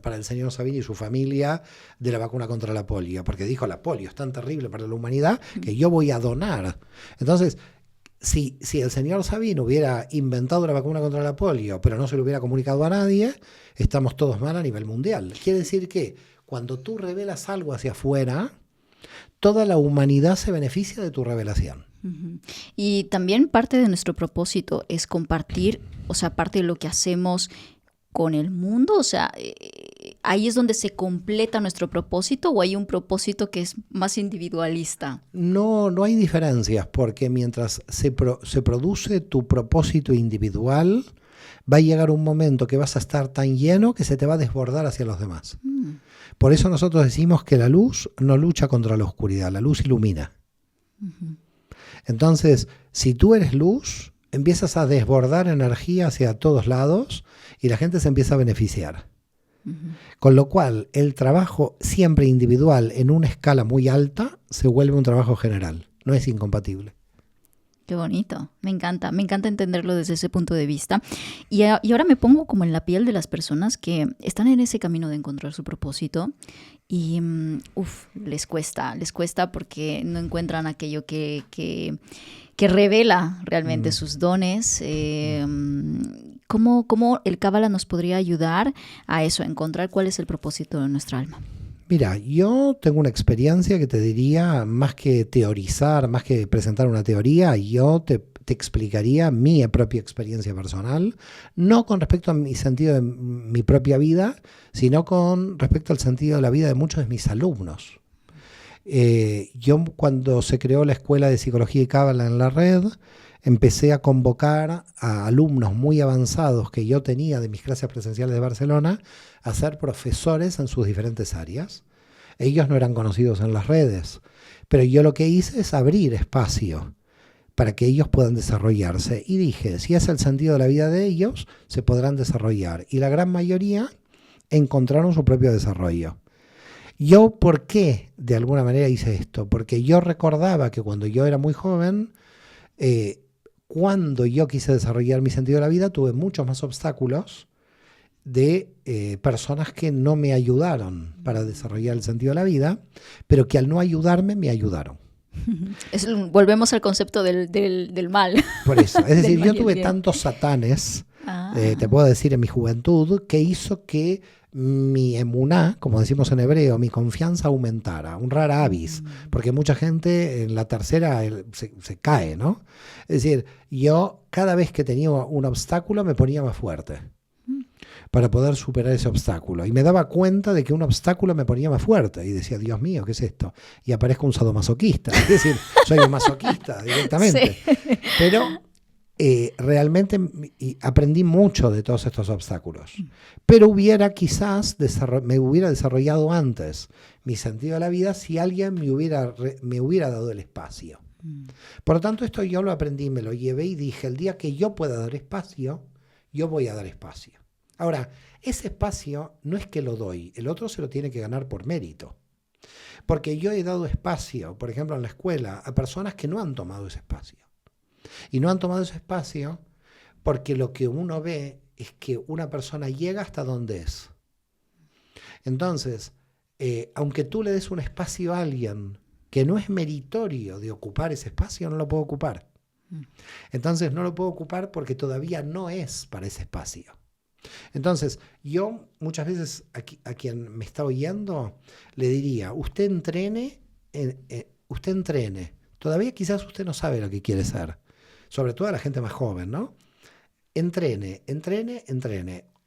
para el señor Sabin y su familia de la vacuna contra la polio, porque dijo, la polio es tan terrible para la humanidad que yo voy a donar. Entonces, si el señor Sabin hubiera inventado la vacuna contra la polio, pero no se lo hubiera comunicado a nadie, estamos todos mal a nivel mundial. Quiere decir que cuando tú revelas algo hacia afuera, toda la humanidad se beneficia de tu revelación. Y también parte de nuestro propósito es compartir, o sea, parte de lo que hacemos con el mundo, o sea, ahí es donde se completa nuestro propósito, o hay un propósito que es más individualista. No hay diferencias, porque mientras se produce tu propósito individual, va a llegar un momento que vas a estar tan lleno que se te va a desbordar hacia los demás. Por eso nosotros decimos que la luz no lucha contra la oscuridad, la luz ilumina. Entonces, si tú eres luz, empiezas a desbordar energía hacia todos lados y la gente se empieza a beneficiar. Con lo cual, el trabajo siempre individual en una escala muy alta se vuelve un trabajo general. No es incompatible. Qué bonito, me encanta entenderlo desde ese punto de vista. Y ahora me pongo como en la piel de las personas que están en ese camino de encontrar su propósito y les cuesta porque no encuentran aquello que revela realmente sus dones. ¿Cómo el Kabbalah nos podría ayudar a eso, a encontrar cuál es el propósito de nuestra alma? Mira, yo tengo una experiencia que te diría, más que teorizar, más que presentar una teoría, yo te explicaría mi propia experiencia personal, no con respecto a mi sentido de mi propia vida, sino con respecto al sentido de la vida de muchos de mis alumnos. Yo cuando se creó la Escuela de Psicología y Cábala en la red, empecé a convocar a alumnos muy avanzados que yo tenía de mis clases presenciales de Barcelona a ser profesores en sus diferentes áreas. Ellos no eran conocidos en las redes, pero yo lo que hice es abrir espacio para que ellos puedan desarrollarse. Y dije, si es el sentido de la vida de ellos, se podrán desarrollar. Y la gran mayoría encontraron su propio desarrollo. Yo, ¿por qué de alguna manera hice esto? Porque yo recordaba que cuando yo era muy joven, cuando yo quise desarrollar mi sentido de la vida, tuve muchos más obstáculos de personas que no me ayudaron para desarrollar el sentido de la vida, pero que al no ayudarme, me ayudaron. Volvemos al concepto del mal. Por eso, es decir, yo tuve tantos satanes, te puedo decir, en mi juventud, que hizo que mi emuná, como decimos en hebreo, mi confianza aumentara, un rara avis, porque mucha gente en la tercera se cae, ¿no? Es decir, yo cada vez que tenía un obstáculo me ponía más fuerte para poder superar ese obstáculo. Y me daba cuenta de que un obstáculo me ponía más fuerte. Y decía, Dios mío, ¿qué es esto? Y aparezco un sadomasoquista. Es decir, soy un masoquista directamente. Sí. Pero realmente aprendí mucho de todos estos obstáculos. Pero quizás me hubiera desarrollado antes mi sentido de la vida si alguien me hubiera dado el espacio. Por lo tanto, esto yo lo aprendí, me lo llevé y dije, el día que yo pueda dar espacio, yo voy a dar espacio. Ahora, ese espacio no es que lo doy, el otro se lo tiene que ganar por mérito. Porque yo he dado espacio, por ejemplo, en la escuela, a personas que no han tomado ese espacio. Y no han tomado ese espacio porque lo que uno ve es que una persona llega hasta donde es. Entonces, aunque tú le des un espacio a alguien que no es meritorio de ocupar ese espacio, no lo puedo ocupar. Entonces, no lo puedo ocupar porque todavía no es para ese espacio. Entonces, yo muchas veces a quien me está oyendo le diría, usted entrene, todavía quizás usted no sabe lo que quiere ser, sobre todo a la gente más joven, ¿no? Entrene.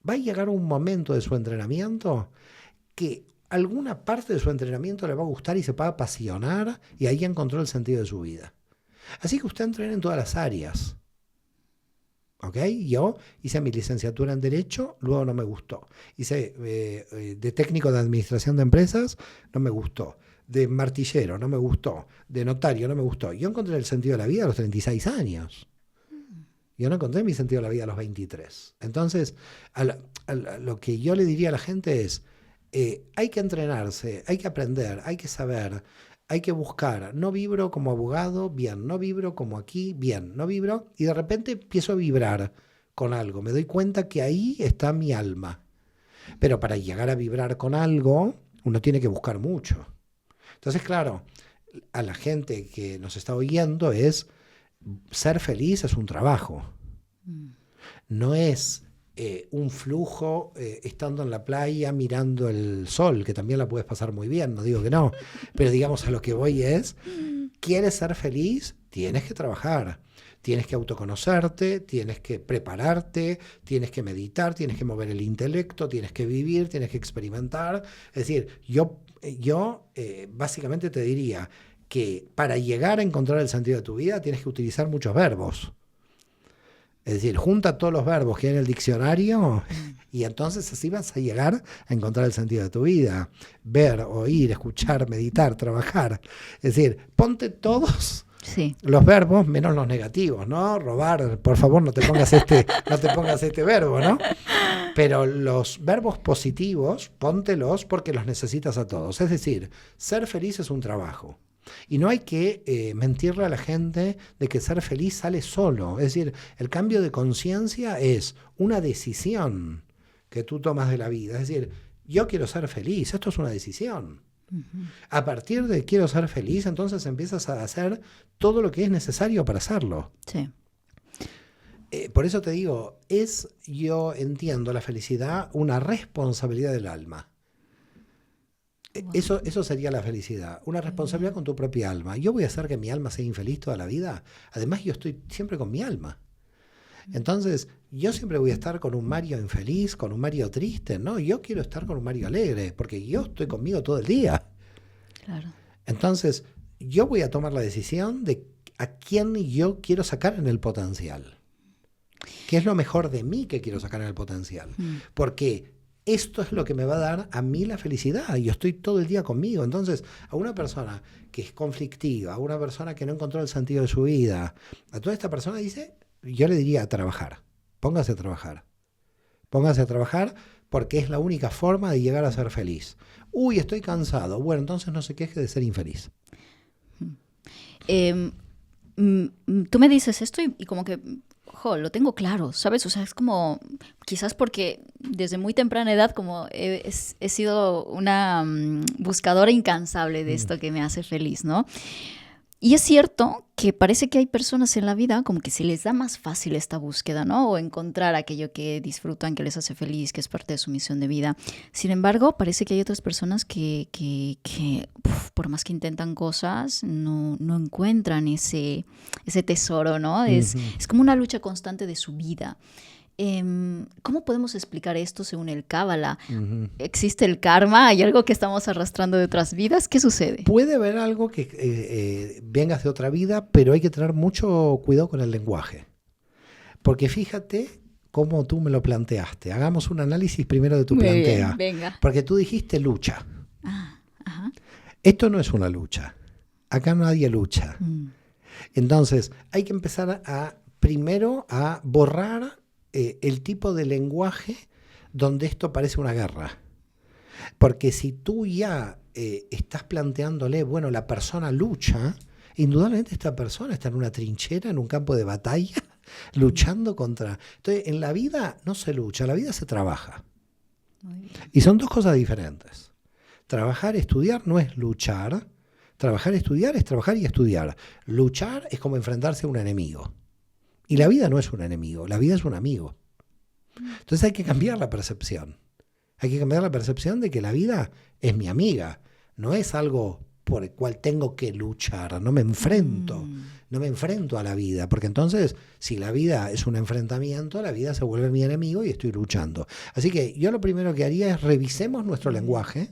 Va a llegar un momento de su entrenamiento que alguna parte de su entrenamiento le va a gustar y se va a apasionar y ahí encontró el sentido de su vida. Así que usted entrene en todas las áreas. ¿Ok? Yo hice mi licenciatura en Derecho, luego no me gustó. Hice de técnico de administración de empresas, no me gustó. De martillero, no me gustó. De notario, no me gustó. Yo encontré el sentido de la vida a los 36 años. Yo no encontré mi sentido de la vida a los 23. Entonces, lo que yo le diría a la gente es, hay que entrenarse, hay que aprender, hay que saber, hay que buscar. No vibro como abogado, bien. No vibro como aquí, bien. No vibro y de repente empiezo a vibrar con algo. Me doy cuenta que ahí está mi alma. Pero para llegar a vibrar con algo, uno tiene que buscar mucho. Entonces, claro, a la gente que nos está oyendo ser feliz es un trabajo. No es un flujo estando en la playa mirando el sol, que también la puedes pasar muy bien, no digo que no, pero digamos a lo que voy es, ¿quieres ser feliz? Tienes que trabajar, tienes que autoconocerte, tienes que prepararte, tienes que meditar, tienes que mover el intelecto, tienes que vivir, tienes que experimentar. Es decir, yo básicamente te diría que para llegar a encontrar el sentido de tu vida tienes que utilizar muchos verbos. Es decir, junta todos los verbos que hay en el diccionario y entonces así vas a llegar a encontrar el sentido de tu vida. Ver, oír, escuchar, meditar, trabajar. Es decir, ponte todos los verbos menos los negativos, ¿no? Robar, por favor, no te pongas este verbo, ¿no? Pero los verbos positivos, póntelos porque los necesitas a todos. Es decir, ser feliz es un trabajo. Y no hay que mentirle a la gente de que ser feliz sale solo. Es decir, el cambio de conciencia es una decisión que tú tomas de la vida. Es decir, yo quiero ser feliz, esto es una decisión. A partir de quiero ser feliz, entonces empiezas a hacer todo lo que es necesario para hacerlo. Sí. Por eso te digo, yo entiendo la felicidad una responsabilidad del alma. Wow. Eso sería la felicidad, una responsabilidad con tu propia alma. Yo voy a hacer que mi alma sea infeliz toda la vida. Además, yo estoy siempre con mi alma. Entonces, yo siempre voy a estar con un Mario infeliz, con un Mario triste. No, yo quiero estar con un Mario alegre, porque yo estoy conmigo todo el día. Claro. Entonces, yo voy a tomar la decisión de a quién yo quiero sacar en el potencial. ¿Qué es lo mejor de mí que quiero sacar en el potencial? Porque esto es lo que me va a dar a mí la felicidad. Yo estoy todo el día conmigo. Entonces, a una persona que es conflictiva, a una persona que no encontró el sentido de su vida, a toda esta persona yo le diría a trabajar. Póngase a trabajar. Póngase a trabajar porque es la única forma de llegar a ser feliz. Uy, estoy cansado. Bueno, entonces no se queje de ser infeliz. Tú me dices esto y como que, lo tengo claro, ¿sabes? O sea, es como, quizás porque desde muy temprana edad como he sido una buscadora incansable de esto que me hace feliz, ¿no? Y es cierto que parece que hay personas en la vida como que se les da más fácil esta búsqueda, ¿no? O encontrar aquello que disfrutan, que les hace feliz, que es parte de su misión de vida. Sin embargo, parece que hay otras personas que por más que intentan cosas, no encuentran ese tesoro, ¿no? Es como una lucha constante de su vida. ¿Cómo podemos explicar esto según el Cábala? ¿Existe el karma? ¿Hay algo que estamos arrastrando de otras vidas? ¿Qué sucede? Puede haber algo que venga de otra vida, pero hay que tener mucho cuidado con el lenguaje. Porque fíjate cómo tú me lo planteaste. Hagamos un análisis primero de tu plantea. Venga. Porque tú dijiste lucha. Ajá. Esto no es una lucha. Acá nadie lucha. Entonces, hay que empezar primero a borrar el tipo de lenguaje donde esto parece una guerra. Porque si tú ya estás planteándole, bueno, la persona lucha, indudablemente esta persona está en una trinchera, en un campo de batalla, luchando contra... Entonces, en la vida no se lucha, la vida se trabaja. Muy bien. Y son dos cosas diferentes. Trabajar, estudiar no es luchar. Trabajar, estudiar es trabajar y estudiar. Luchar es como enfrentarse a un enemigo. Y la vida no es un enemigo, la vida es un amigo. Entonces hay que cambiar la percepción. Hay que cambiar la percepción de que la vida es mi amiga. No es algo por el cual tengo que luchar. No me enfrento. No me enfrento a la vida. Porque entonces, si la vida es un enfrentamiento, la vida se vuelve mi enemigo y estoy luchando. Así que yo lo primero que haría es revisemos nuestro lenguaje.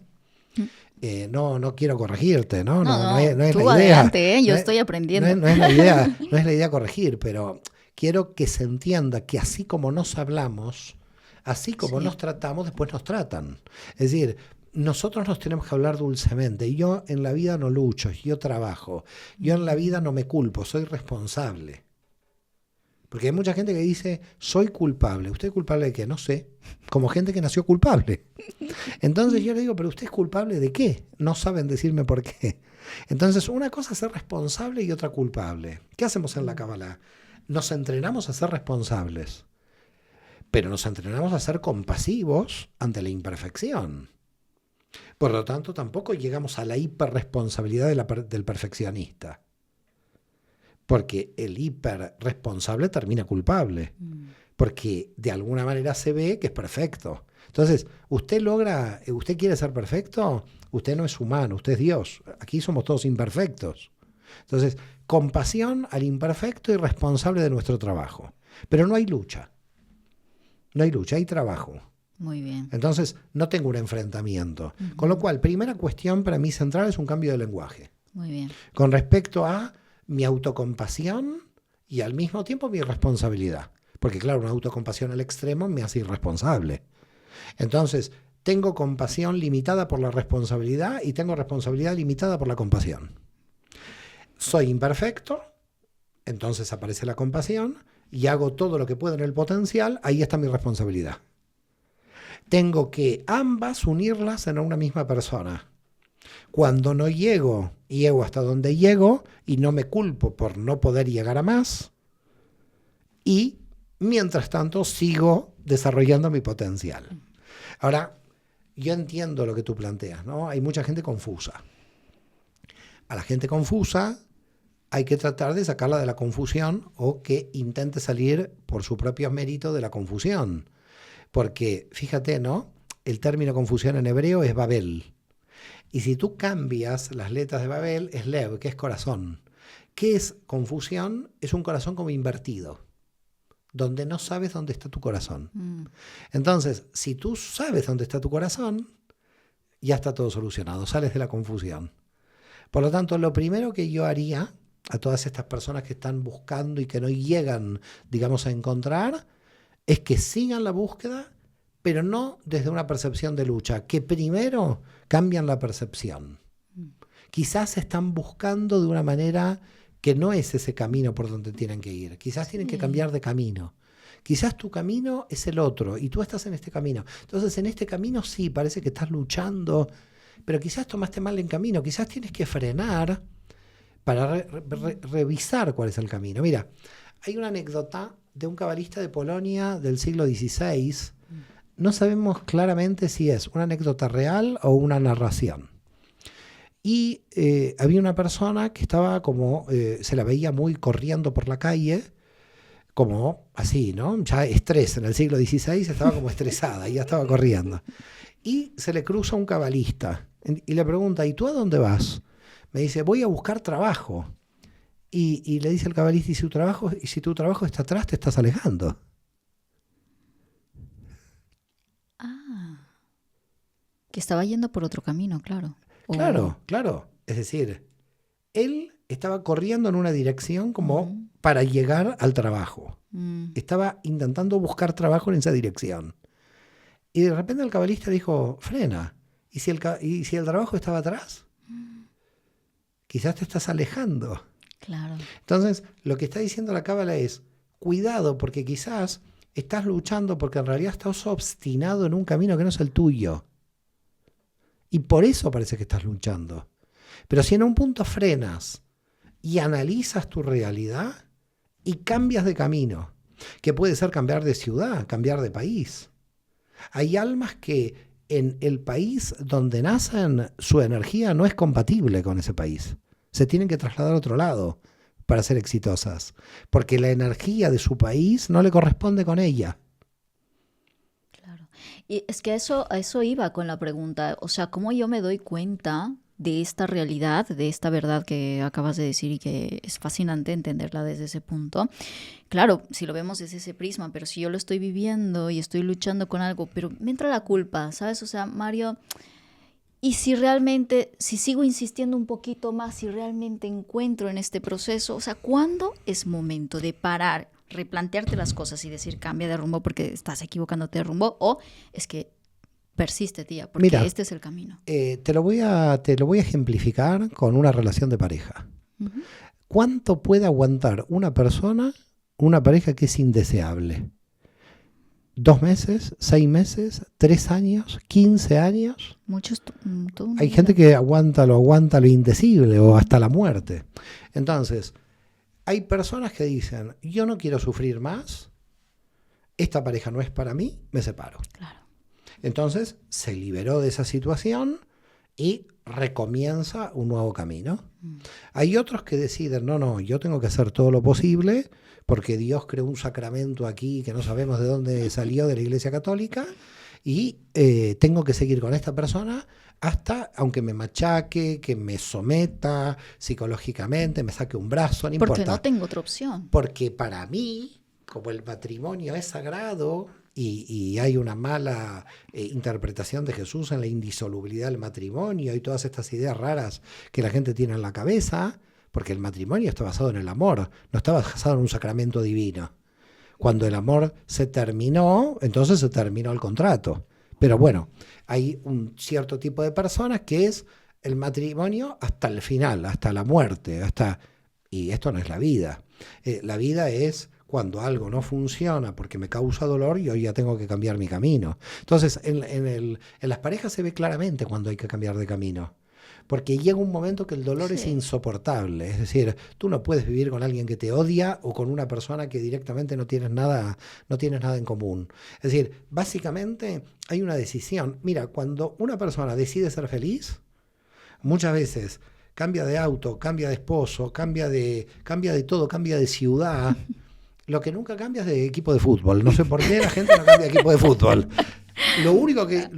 No quiero corregirte, ¿no? No es tú la idea. Adelante, yo estoy aprendiendo. No es la idea corregir, pero quiero que se entienda que así como nos hablamos, así como nos tratamos, después nos tratan. Es decir, nosotros nos tenemos que hablar dulcemente. Yo en la vida no lucho, yo trabajo. Yo en la vida no me culpo, soy responsable. Porque hay mucha gente que dice, soy culpable. ¿Usted es culpable de qué? No sé. Como gente que nació culpable. Entonces yo le digo, ¿pero usted es culpable de qué? No saben decirme por qué. Entonces una cosa es ser responsable y otra culpable. ¿Qué hacemos en la Cábala? Nos entrenamos a ser responsables, pero nos entrenamos a ser compasivos ante la imperfección. Por lo tanto, tampoco llegamos a la hiperresponsabilidad del perfeccionista. Porque el hiperresponsable termina culpable. Porque de alguna manera se ve que es perfecto. Entonces, usted quiere ser perfecto, usted no es humano, usted es Dios. Aquí somos todos imperfectos. Entonces, compasión al imperfecto y responsable de nuestro trabajo. Pero no hay lucha. No hay lucha, hay trabajo. Muy bien. Entonces, no tengo un enfrentamiento. Con lo cual, primera cuestión para mí central es un cambio de lenguaje. Muy bien. Con respecto a mi autocompasión y al mismo tiempo mi responsabilidad. Porque claro, una autocompasión al extremo me hace irresponsable. Entonces, tengo compasión limitada por la responsabilidad y tengo responsabilidad limitada por la compasión. Soy imperfecto, entonces aparece la compasión y hago todo lo que puedo en el potencial, ahí está mi responsabilidad. Tengo que ambas unirlas en una misma persona. Cuando no llego hasta donde llego y no me culpo por no poder llegar a más y mientras tanto sigo desarrollando mi potencial. Ahora, yo entiendo lo que tú planteas, ¿no? Hay mucha gente confusa. A la gente confusa hay que tratar de sacarla de la confusión o que intente salir por su propio mérito de la confusión. Porque, fíjate, ¿no? El término confusión en hebreo es Babel. Y si tú cambias las letras de Babel, es Lev, que es corazón. ¿Qué es confusión? Es un corazón como invertido, donde no sabes dónde está tu corazón. Entonces, si tú sabes dónde está tu corazón, ya está todo solucionado, sales de la confusión. Por lo tanto, lo primero que yo haría a todas estas personas que están buscando y que no llegan, digamos, a encontrar, es que sigan la búsqueda, pero no desde una percepción de lucha, que primero cambian la percepción. Quizás están buscando de una manera que no es ese camino por donde tienen que ir. Quizás tienen que cambiar de camino. Quizás tu camino es el otro y tú estás en este camino. Entonces, en este camino sí, parece que estás luchando, pero quizás tomaste mal el camino. Quizás tienes que frenar para revisar cuál es el camino. Mira, hay una anécdota de un cabalista de Polonia del siglo XVI. No sabemos claramente si es una anécdota real o una narración. Y había una persona que estaba como, se la veía muy corriendo por la calle, como así, ¿no? Ya estrés, en el siglo XVI estaba como estresada y ya estaba corriendo. Y se le cruza un cabalista y le pregunta, ¿y tú a dónde vas? Me dice, voy a buscar trabajo. Y le dice el cabalista, ¿y si tu trabajo está atrás, te estás alejando? Ah, que estaba yendo por otro camino, claro. Claro. Es decir, él estaba corriendo en una dirección como para llegar al trabajo. Estaba intentando buscar trabajo en esa dirección. Y de repente el cabalista dijo, frena. ¿Y si el trabajo estaba atrás? Quizás te estás alejando. Claro. Entonces, lo que está diciendo la cábala es, cuidado, porque quizás estás luchando porque en realidad estás obstinado en un camino que no es el tuyo. Y por eso parece que estás luchando. Pero si en un punto frenas y analizas tu realidad y cambias de camino, que puede ser cambiar de ciudad, cambiar de país. Hay almas que en el país donde nacen, su energía no es compatible con ese país. Se tienen que trasladar a otro lado para ser exitosas, porque la energía de su país no le corresponde con ella. Y es que a eso iba con la pregunta. O sea, ¿cómo yo me doy cuenta de esta realidad, de esta verdad que acabas de decir y que es fascinante entenderla desde ese punto? Claro, si lo vemos desde ese prisma, pero si yo lo estoy viviendo y estoy luchando con algo, pero me entra la culpa, ¿sabes? O sea, Mario, y si sigo insistiendo un poquito más, si realmente encuentro en este proceso, o sea, ¿cuándo es momento de parar, replantearte las cosas y decir cambia de rumbo porque estás equivocándote de rumbo, o es que persiste, tía, porque mira, este es el camino? Te lo voy a ejemplificar con una relación de pareja. ¿Cuánto puede aguantar una pareja que es indeseable? 2 meses, 6 meses, 3 años, 15 años. Muchos. Hay gente que aguanta lo indecible o hasta la muerte. Entonces, hay personas que dicen, yo no quiero sufrir más, esta pareja no es para mí, me separo. Claro. Entonces, se liberó de esa situación y recomienza un nuevo camino. Hay otros que deciden, no, yo tengo que hacer todo lo posible porque Dios creó un sacramento aquí que no sabemos de dónde salió de la Iglesia Católica y tengo que seguir con esta persona hasta, aunque me machaque, que me someta psicológicamente, me saque un brazo, no importa. Porque no tengo otra opción. Porque para mí, como el matrimonio es sagrado y hay una mala interpretación de Jesús en la indisolubilidad del matrimonio y todas estas ideas raras que la gente tiene en la cabeza, porque el matrimonio está basado en el amor, no está basado en un sacramento divino. Cuando el amor se terminó, entonces se terminó el contrato. Pero bueno, hay un cierto tipo de personas que es el matrimonio hasta el final, hasta la muerte, y esto no es la vida. La vida es cuando algo no funciona porque me causa dolor, yo ya tengo que cambiar mi camino. Entonces, en las parejas se ve claramente cuando hay que cambiar de camino. Porque llega un momento que el dolor es insoportable. Es decir, tú no puedes vivir con alguien que te odia o con una persona que directamente no tienes nada en común. Es decir, básicamente hay una decisión. Mira, cuando una persona decide ser feliz, muchas veces cambia de auto, cambia de esposo, cambia de todo, cambia de ciudad. Lo que nunca cambia es de equipo de fútbol. No sé por qué la gente no cambia de equipo de fútbol. Lo único que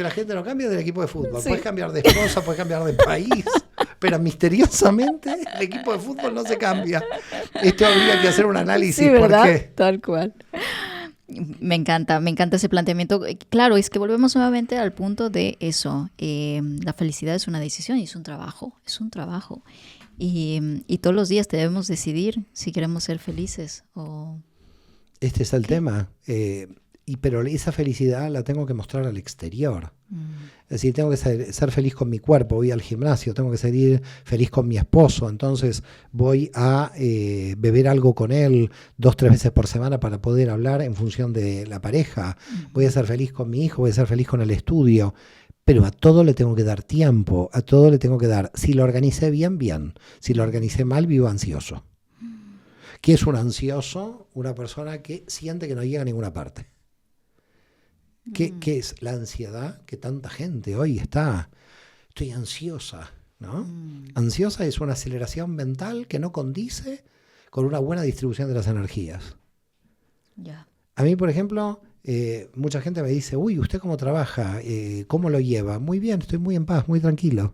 la gente no cambia es del equipo de fútbol. Sí. Puedes cambiar de esposa, puedes cambiar de país, pero misteriosamente el equipo de fútbol no se cambia. Esto habría que hacer un análisis. Sí, ¿verdad? ¿Por qué? Tal cual. Me encanta ese planteamiento. Claro, es que volvemos nuevamente al punto de eso. La felicidad es una decisión y es un trabajo. Y todos los días debemos decidir si queremos ser felices o... Este es el tema. Pero esa felicidad la tengo que mostrar al exterior. Es decir, tengo que ser feliz con mi cuerpo, voy al gimnasio, tengo que ser feliz con mi esposo, entonces voy a beber algo con él 2-3 veces por semana para poder hablar en función de la pareja. Voy a ser feliz con mi hijo, voy a ser feliz con el estudio. Pero a todo le tengo que dar tiempo, a todo le tengo que dar. Si lo organicé bien, bien. Si lo organicé mal, vivo ansioso. ¿Qué es un ansioso? Una persona que siente que no llega a ninguna parte. ¿Qué es la ansiedad? Que tanta gente hoy estoy ansiosa, ¿no? Ansiosa es una aceleración mental que no condice con una buena distribución de las energías. Yeah. A mí, por ejemplo, mucha gente me dice, uy, ¿usted cómo trabaja? ¿Cómo lo lleva? Muy bien, estoy muy en paz, muy tranquilo.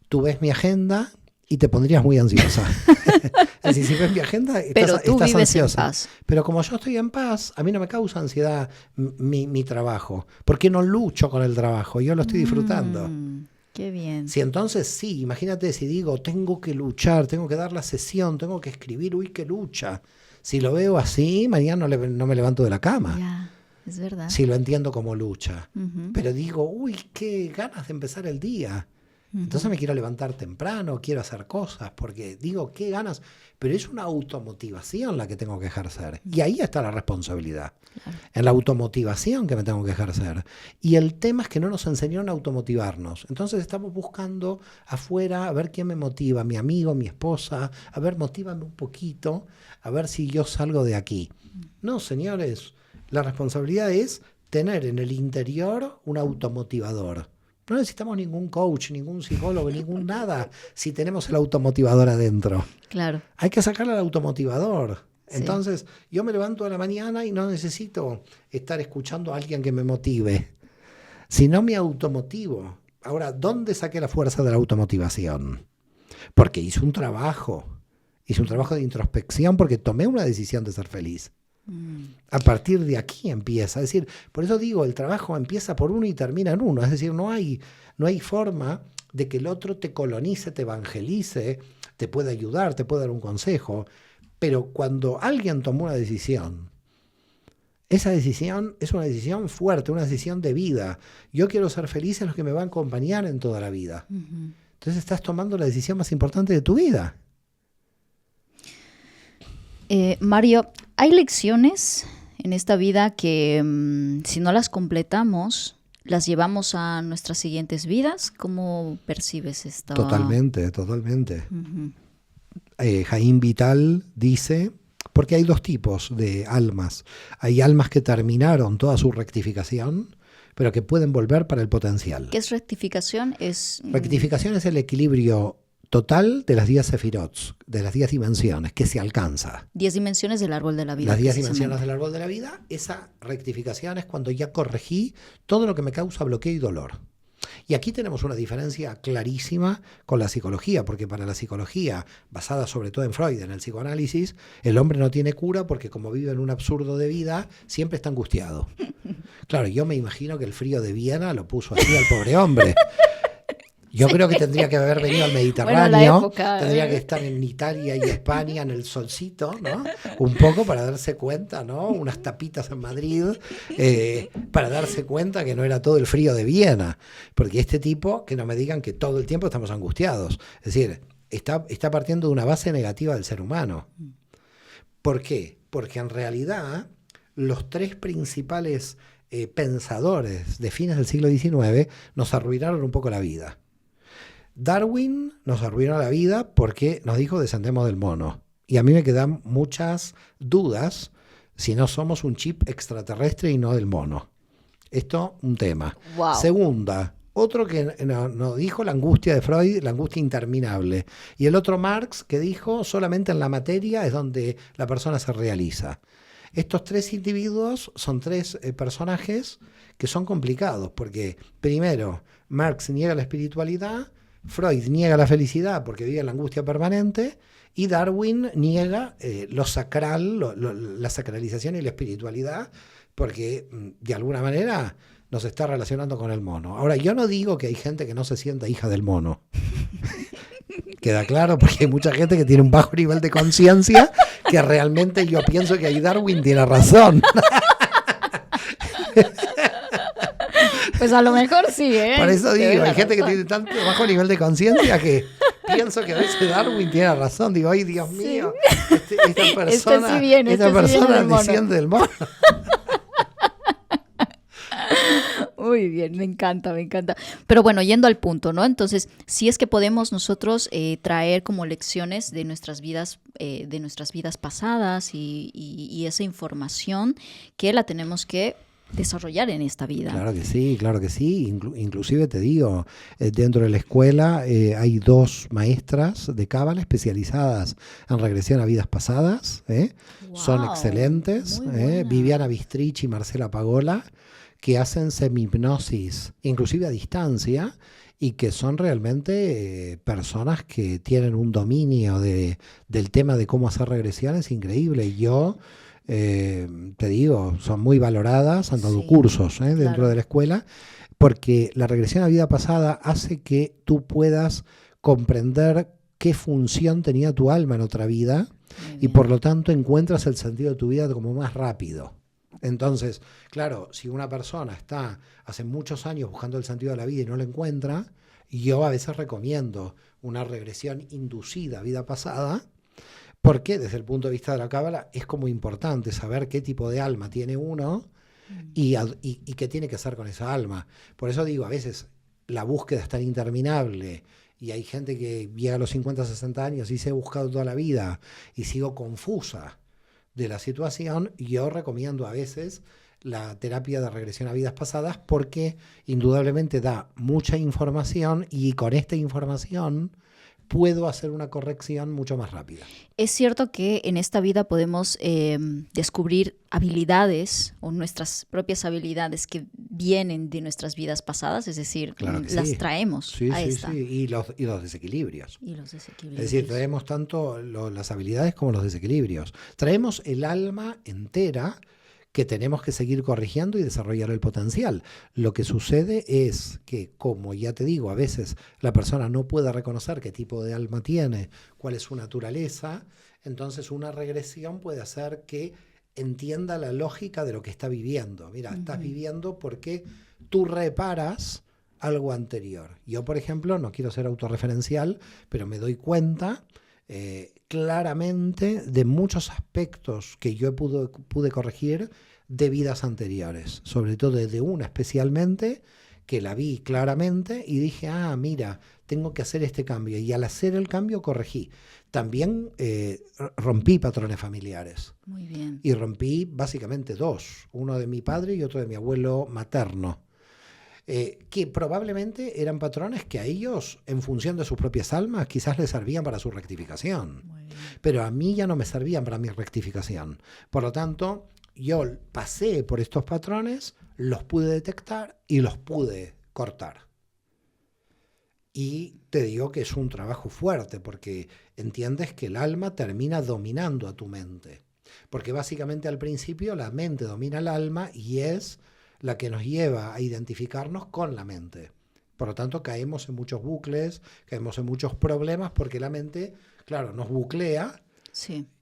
Tú ves mi agenda y te pondrías muy ansiosa. Es decir, si ves mi agenda, estás ansiosa. En paz. Pero como yo estoy en paz, a mí no me causa ansiedad mi trabajo. Porque no lucho con el trabajo, yo lo estoy disfrutando. Qué bien. Si entonces sí, imagínate si digo, tengo que luchar, tengo que dar la sesión, tengo que escribir, uy, qué lucha. Si lo veo así, mañana no me levanto de la cama. Ya, es verdad. Si lo entiendo como lucha. Pero digo, uy, qué ganas de empezar el día. Entonces me quiero levantar temprano, quiero hacer cosas, porque digo, qué ganas, pero es una automotivación la que tengo que ejercer. Y ahí está la responsabilidad, claro. En la automotivación que me tengo que ejercer. Y el tema es que no nos enseñaron a automotivarnos. Entonces estamos buscando afuera a ver quién me motiva, mi amigo, mi esposa, a ver, motívame un poquito, a ver si yo salgo de aquí. No, señores, la responsabilidad es tener en el interior un automotivador. No necesitamos ningún coach, ningún psicólogo, ningún nada, si tenemos el automotivador adentro. Claro. Hay que sacarle al automotivador. Sí. Entonces, yo me levanto a la mañana y no necesito estar escuchando a alguien que me motive. Si no me automotivo. Ahora, ¿dónde saqué la fuerza de la automotivación? Porque hice un trabajo de introspección, porque tomé una decisión de ser feliz. A partir de aquí empieza, es decir, por eso digo, el trabajo empieza por uno y termina en uno, es decir, no hay forma de que el otro te colonice, te evangelice, te pueda ayudar, te pueda dar un consejo, pero cuando alguien tomó una decisión, esa decisión es una decisión fuerte, una decisión de vida. Yo quiero ser feliz en los que me van a acompañar en toda la vida. Entonces estás tomando la decisión más importante de tu vida. Mario, hay lecciones en esta vida que si no las completamos, las llevamos a nuestras siguientes vidas. ¿Cómo percibes esto? Totalmente. Jaime Vital dice, porque hay dos tipos de almas. Hay almas que terminaron toda su rectificación, pero que pueden volver para el potencial. ¿Qué es rectificación? Rectificación es el equilibrio total de las 10 sefirot, de las 10 dimensiones, que se alcanza. 10 dimensiones del árbol de la vida. Las 10 dimensiones del árbol de la vida, esa rectificación es cuando ya corregí todo lo que me causa bloqueo y dolor. Y aquí tenemos una diferencia clarísima con la psicología, porque para la psicología, basada sobre todo en Freud, en el psicoanálisis, el hombre no tiene cura porque como vive en un absurdo de vida, siempre está angustiado. Claro, yo me imagino que el frío de Viena lo puso así al pobre hombre. Yo creo que tendría que haber venido al Mediterráneo, tendría que estar en Italia y España en el solcito, ¿no? Un poco para darse cuenta, ¿no? Unas tapitas en Madrid, para darse cuenta que no era todo el frío de Viena. Porque este tipo, que no me digan que todo el tiempo estamos angustiados. Es decir, está partiendo de una base negativa del ser humano. ¿Por qué? Porque en realidad los tres principales pensadores de fines del siglo XIX nos arruinaron un poco la vida. Darwin nos arruinó la vida porque nos dijo descendemos del mono. Y a mí me quedan muchas dudas si no somos un chip extraterrestre y no del mono. Esto, un tema. Wow. Segunda, otro que nos dijo la angustia de Freud, la angustia interminable. Y el otro Marx que dijo solamente en la materia es donde la persona se realiza. Estos tres individuos son tres personajes que son complicados porque, primero, Marx niega la espiritualidad, Freud niega la felicidad porque vive en la angustia permanente, y Darwin niega lo sacral, la sacralización y la espiritualidad, porque de alguna manera nos está relacionando con el mono. Ahora, yo no digo que hay gente que no se sienta hija del mono. Queda claro, porque hay mucha gente que tiene un bajo nivel de conciencia, que realmente yo pienso que ahí Darwin tiene razón. Pues a lo mejor sí, ¿eh? Por eso digo, hay gente que tiene tanto bajo nivel de conciencia que pienso que a veces Darwin tiene razón. Digo, ay, Dios mío, esta persona, desciende del mono. Muy bien, me encanta, me encanta. Pero bueno, yendo al punto, ¿no? Entonces, si es que podemos nosotros traer como lecciones de nuestras vidas pasadas y esa información que la tenemos que desarrollar en esta vida. Claro que sí. Inclusive te digo, dentro de la escuela hay 2 maestras de Cábala especializadas en regresión a vidas pasadas. Wow, son excelentes. Viviana Bistrich y Marcela Pagola, que hacen semi-hipnosis, inclusive a distancia, y que son realmente personas que tienen un dominio del tema de cómo hacer regresiones increíble. Y yo te digo, son muy valoradas, han dado cursos dentro de la escuela, porque la regresión a vida pasada hace que tú puedas comprender qué función tenía tu alma en otra vida, y por lo tanto encuentras el sentido de tu vida como más rápido. Entonces, claro, si una persona está hace muchos años buscando el sentido de la vida y no lo encuentra, yo a veces recomiendo una regresión inducida a vida pasada, porque desde el punto de vista de la Cábala es como importante saber qué tipo de alma tiene uno y qué tiene que hacer con esa alma. Por eso digo, a veces la búsqueda es tan interminable y hay gente que llega a los 50, 60 años y se ha buscado toda la vida y sigo confusa de la situación. Yo recomiendo a veces la terapia de regresión a vidas pasadas, porque indudablemente da mucha información y con esta información puedo hacer una corrección mucho más rápida. Es cierto que en esta vida podemos descubrir habilidades o nuestras propias habilidades que vienen de nuestras vidas pasadas, es decir, las traemos a esta. Sí. Y los desequilibrios. Es decir, traemos tanto las habilidades como los desequilibrios. Traemos el alma entera, que tenemos que seguir corrigiendo y desarrollar el potencial. Lo que sucede es que, como ya te digo, a veces la persona no puede reconocer qué tipo de alma tiene, cuál es su naturaleza, entonces una regresión puede hacer que entienda la lógica de lo que está viviendo. Mira, estás viviendo porque tú reparas algo anterior. Yo, por ejemplo, no quiero ser autorreferencial, pero me doy cuenta claramente de muchos aspectos que yo pude corregir de vidas anteriores, sobre todo de una especialmente, que la vi claramente y dije, mira, tengo que hacer este cambio, y al hacer el cambio corregí. También rompí patrones familiares. Muy bien. Y rompí básicamente 2, uno de mi padre y otro de mi abuelo materno. Que probablemente eran patrones que a ellos, en función de sus propias almas, quizás les servían para su rectificación. Pero a mí ya no me servían para mi rectificación. Por lo tanto, yo pasé por estos patrones, los pude detectar y los pude cortar. Y te digo que es un trabajo fuerte, porque entiendes que el alma termina dominando a tu mente. Porque básicamente al principio la mente domina al alma y es la que nos lleva a identificarnos con la mente. Por lo tanto, caemos en muchos bucles, caemos en muchos problemas, porque la mente, claro, nos buclea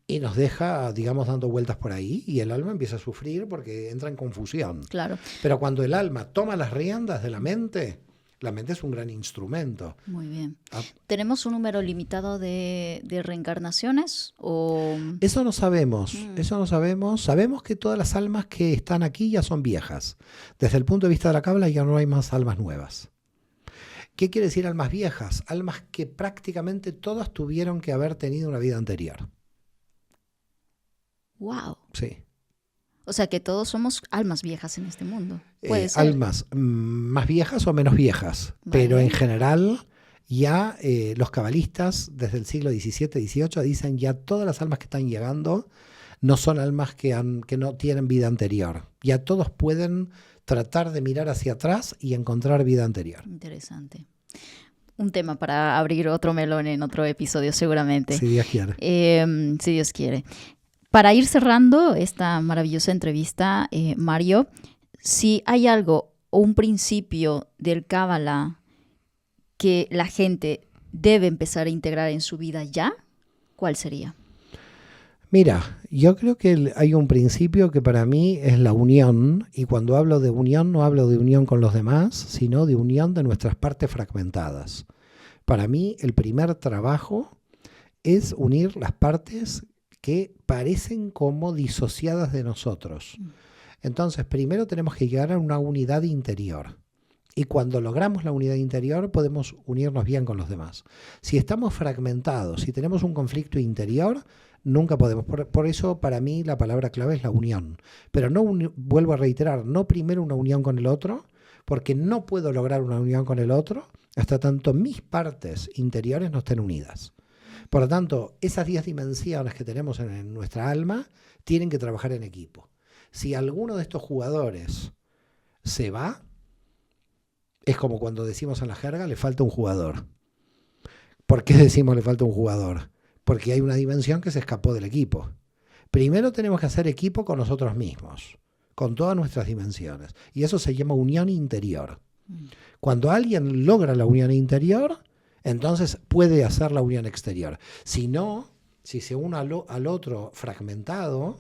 y nos deja, digamos, dando vueltas por ahí, y el alma empieza a sufrir porque entra en confusión. Claro. Pero cuando el alma toma las riendas de la mente es un gran instrumento. Muy bien. ¿Tenemos un número limitado de reencarnaciones? Eso no sabemos, Sabemos que todas las almas que están aquí ya son viejas. Desde el punto de vista de la Cábala ya no hay más almas nuevas. ¿Qué quiere decir almas viejas? Almas que prácticamente todas tuvieron que haber tenido una vida anterior. ¡Wow! Sí. O sea que todos somos almas viejas en este mundo. ¿Puede ser? Almas más viejas o menos viejas, pero en general ya los cabalistas desde el siglo XVII, XVIII dicen ya todas las almas que están llegando no son almas que no tienen vida anterior. Ya todos pueden tratar de mirar hacia atrás y encontrar vida anterior. Interesante. un tema para abrir otro melón en otro episodio seguramente. Si Dios quiere. Si Dios quiere. Para ir cerrando esta maravillosa entrevista, Mario, si hay algo o un principio del Cábala que la gente debe empezar a integrar en su vida ya, ¿cuál sería? Mira, yo creo que hay un principio que para mí es la unión, y cuando hablo de unión no hablo de unión con los demás, sino de unión de nuestras partes fragmentadas. Para mí el primer trabajo es unir las partes que parecen como disociadas de nosotros. Entonces, primero tenemos que llegar a una unidad interior. Y cuando logramos la unidad interior, podemos unirnos bien con los demás. Si estamos fragmentados, si tenemos un conflicto interior, nunca podemos. Por eso, para mí, la palabra clave es la unión. Pero no vuelvo a reiterar, no primero una unión con el otro, porque no puedo lograr una unión con el otro hasta tanto mis partes interiores no estén unidas. Por lo tanto, esas 10 dimensiones que tenemos en nuestra alma tienen que trabajar en equipo. Si alguno de estos jugadores se va, es como cuando decimos en la jerga, le falta un jugador. ¿Por qué decimos le falta un jugador? Porque hay una dimensión que se escapó del equipo. Primero tenemos que hacer equipo con nosotros mismos, con todas nuestras dimensiones. Y eso se llama unión interior. Cuando alguien logra la unión interior, entonces puede hacer la unión exterior. Si no, si se une al otro fragmentado,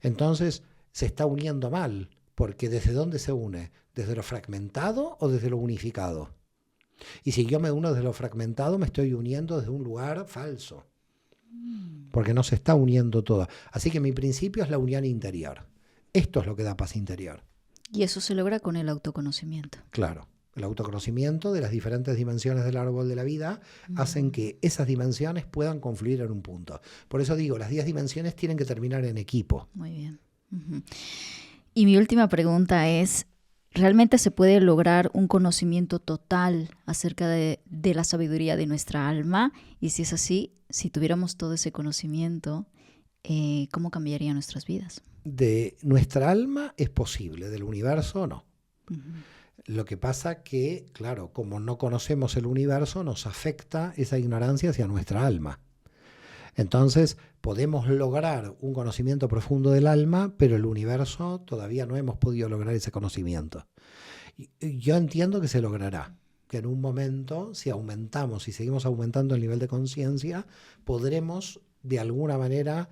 entonces se está uniendo mal. Porque ¿desde dónde se une? ¿Desde lo fragmentado o desde lo unificado? Y si yo me uno desde lo fragmentado, me estoy uniendo desde un lugar falso. Porque no se está uniendo todo. Así que mi principio es la unión interior. Esto es lo que da paz interior. Y eso se logra con el autoconocimiento. Claro. El autoconocimiento de las diferentes dimensiones del árbol de la vida hacen que esas dimensiones puedan confluir en un punto. Por eso digo, las 10 dimensiones tienen que terminar en equipo. Muy bien. Y mi última pregunta es, ¿realmente se puede lograr un conocimiento total acerca de la sabiduría de nuestra alma? Y si es así, si tuviéramos todo ese conocimiento, ¿cómo cambiaría nuestras vidas? De nuestra alma es posible, del universo no. Lo que pasa que, claro, como no conocemos el universo, nos afecta esa ignorancia hacia nuestra alma. Entonces, podemos lograr un conocimiento profundo del alma, pero el universo todavía no hemos podido lograr ese conocimiento. Yo entiendo que se logrará, que en un momento, si aumentamos y seguimos aumentando el nivel de conciencia, podremos de alguna manera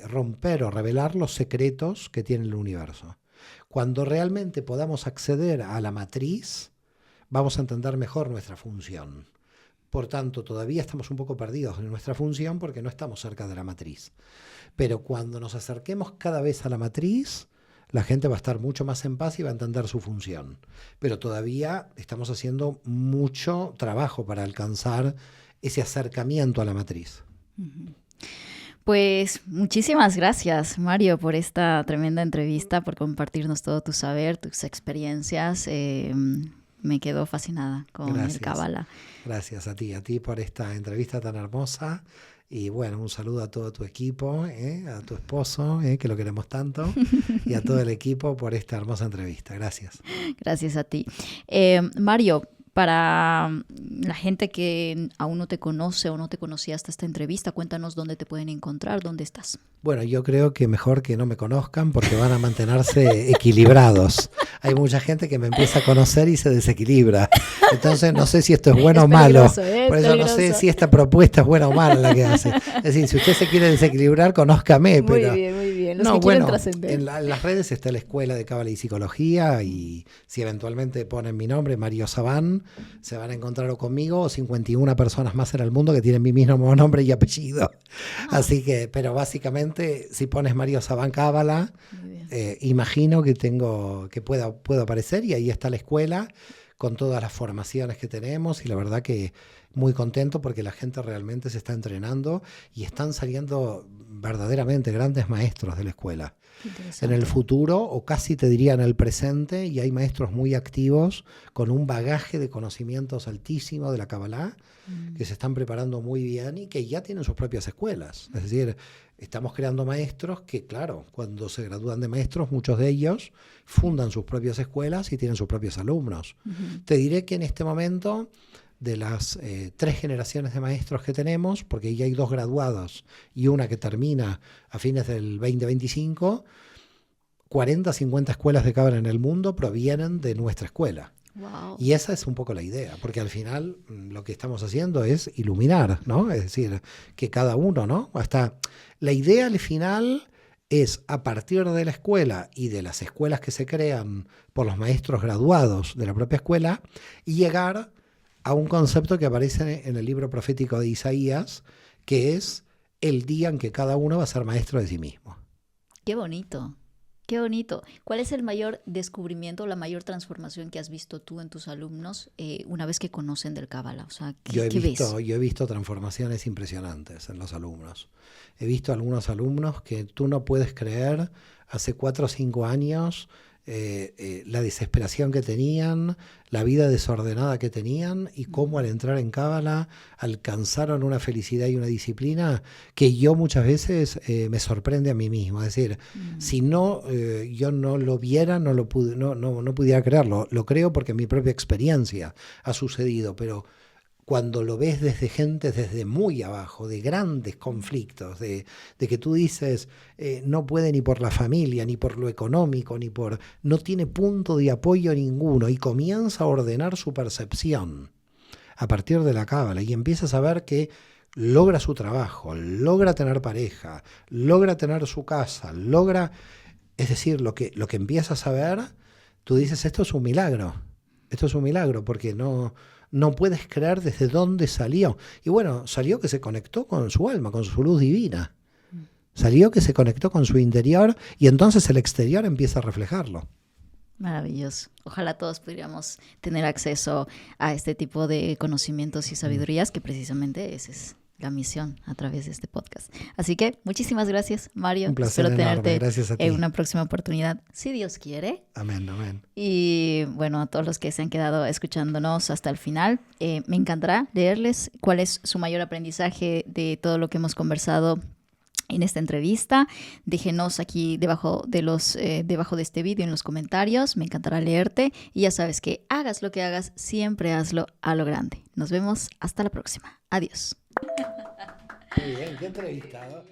romper o revelar los secretos que tiene el universo. Cuando realmente podamos acceder a la matriz, vamos a entender mejor nuestra función. Por tanto, todavía estamos un poco perdidos en nuestra función porque no estamos cerca de la matriz. Pero cuando nos acerquemos cada vez a la matriz, la gente va a estar mucho más en paz y va a entender su función. Pero todavía estamos haciendo mucho trabajo para alcanzar ese acercamiento a la matriz. Pues muchísimas gracias, Mario, por esta tremenda entrevista, por compartirnos todo tu saber, tus experiencias. Me quedo fascinada con el Cábala. Gracias a ti por esta entrevista tan hermosa. Y bueno, un saludo a todo tu equipo, a tu esposo, que lo queremos tanto, y a todo el equipo por esta hermosa entrevista. Gracias. Gracias a ti. Mario, para la gente que aún no te conoce o no te conocía hasta esta entrevista, cuéntanos dónde te pueden encontrar, dónde estás. Bueno, yo creo que mejor que no me conozcan porque van a mantenerse equilibrados. Hay mucha gente que me empieza a conocer y se desequilibra. Entonces no sé si esto es bueno o malo. Por eso no sé si esta propuesta es buena o mala la que hace. Es decir, si usted se quiere desequilibrar, conózcame. Pero muy bien. Los no, que bueno, quieren trascender. En las redes está la Escuela de Cábala y Psicología y si eventualmente ponen mi nombre, Mario Sabán, se van a encontrar o conmigo o 51 personas más en el mundo que tienen mi mismo nombre y apellido. Así que, pero básicamente, si pones Mario Sabán Cábala, imagino que puedo aparecer y ahí está la escuela con todas las formaciones que tenemos y la verdad que muy contento porque la gente realmente se está entrenando y están saliendo verdaderamente grandes maestros de la escuela. En el futuro, o casi te diría en el presente, y hay maestros muy activos con un bagaje de conocimientos altísimo de la Kabbalah, que se están preparando muy bien y que ya tienen sus propias escuelas. Es decir, estamos creando maestros que, claro, cuando se gradúan de maestros, muchos de ellos fundan sus propias escuelas y tienen sus propios alumnos. Te diré que en este momento de las 3 generaciones de maestros que tenemos, porque ya hay 2 graduados y una que termina a fines del 2025, 40, 50 escuelas de cábala en el mundo provienen de nuestra escuela. Wow. Y esa es un poco la idea, porque al final lo que estamos haciendo es iluminar, ¿no? Es decir, que cada uno, ¿no? Hasta la idea al final es, a partir de la escuela y de las escuelas que se crean por los maestros graduados de la propia escuela, llegar a un concepto que aparece en el libro profético de Isaías, que es el día en que cada uno va a ser maestro de sí mismo. Qué bonito. Qué bonito. ¿Cuál es el mayor descubrimiento, la mayor transformación que has visto tú en tus alumnos una vez que conocen del Cábala? O sea, ¿qué ves? Yo he visto transformaciones impresionantes en los alumnos. He visto algunos alumnos que tú no puedes creer, hace 4 o 5 años, la desesperación que tenían, la vida desordenada que tenían, y cómo al entrar en Cábala alcanzaron una felicidad y una disciplina que yo muchas veces me sorprende a mí mismo. Es decir, si no, yo no lo viera, no pudiera creerlo. Lo creo porque en mi propia experiencia ha sucedido, pero cuando lo ves desde gente desde muy abajo, de grandes conflictos, de que tú dices, no puede ni por la familia, ni por lo económico, no tiene punto de apoyo ninguno, y comienza a ordenar su percepción a partir de la cábala, y empiezas a ver que logra su trabajo, logra tener pareja, logra tener su casa, es decir, lo que empiezas a ver, tú dices, esto es un milagro, porque no puedes creer desde dónde salió. Y bueno, salió que se conectó con su alma, con su luz divina. Salió que se conectó con su interior, y entonces el exterior empieza a reflejarlo. Maravilloso. Ojalá todos pudiéramos tener acceso a este tipo de conocimientos y sabidurías, que precisamente esa es la misión a través de este podcast. Así que muchísimas gracias, Mario. Un placer Espero enorme. tenerte Gracias a ti. en una próxima oportunidad, si Dios quiere. Amén, amén. Y bueno, a todos los que se han quedado escuchándonos hasta el final, me encantará leerles cuál es su mayor aprendizaje de todo lo que hemos conversado en esta entrevista. Déjenos aquí debajo de este vídeo en los comentarios. Me encantará leerte, y ya sabes que hagas lo que hagas, siempre hazlo a lo grande. Nos vemos hasta la próxima. Adiós. Muy bien, qué entrevistado.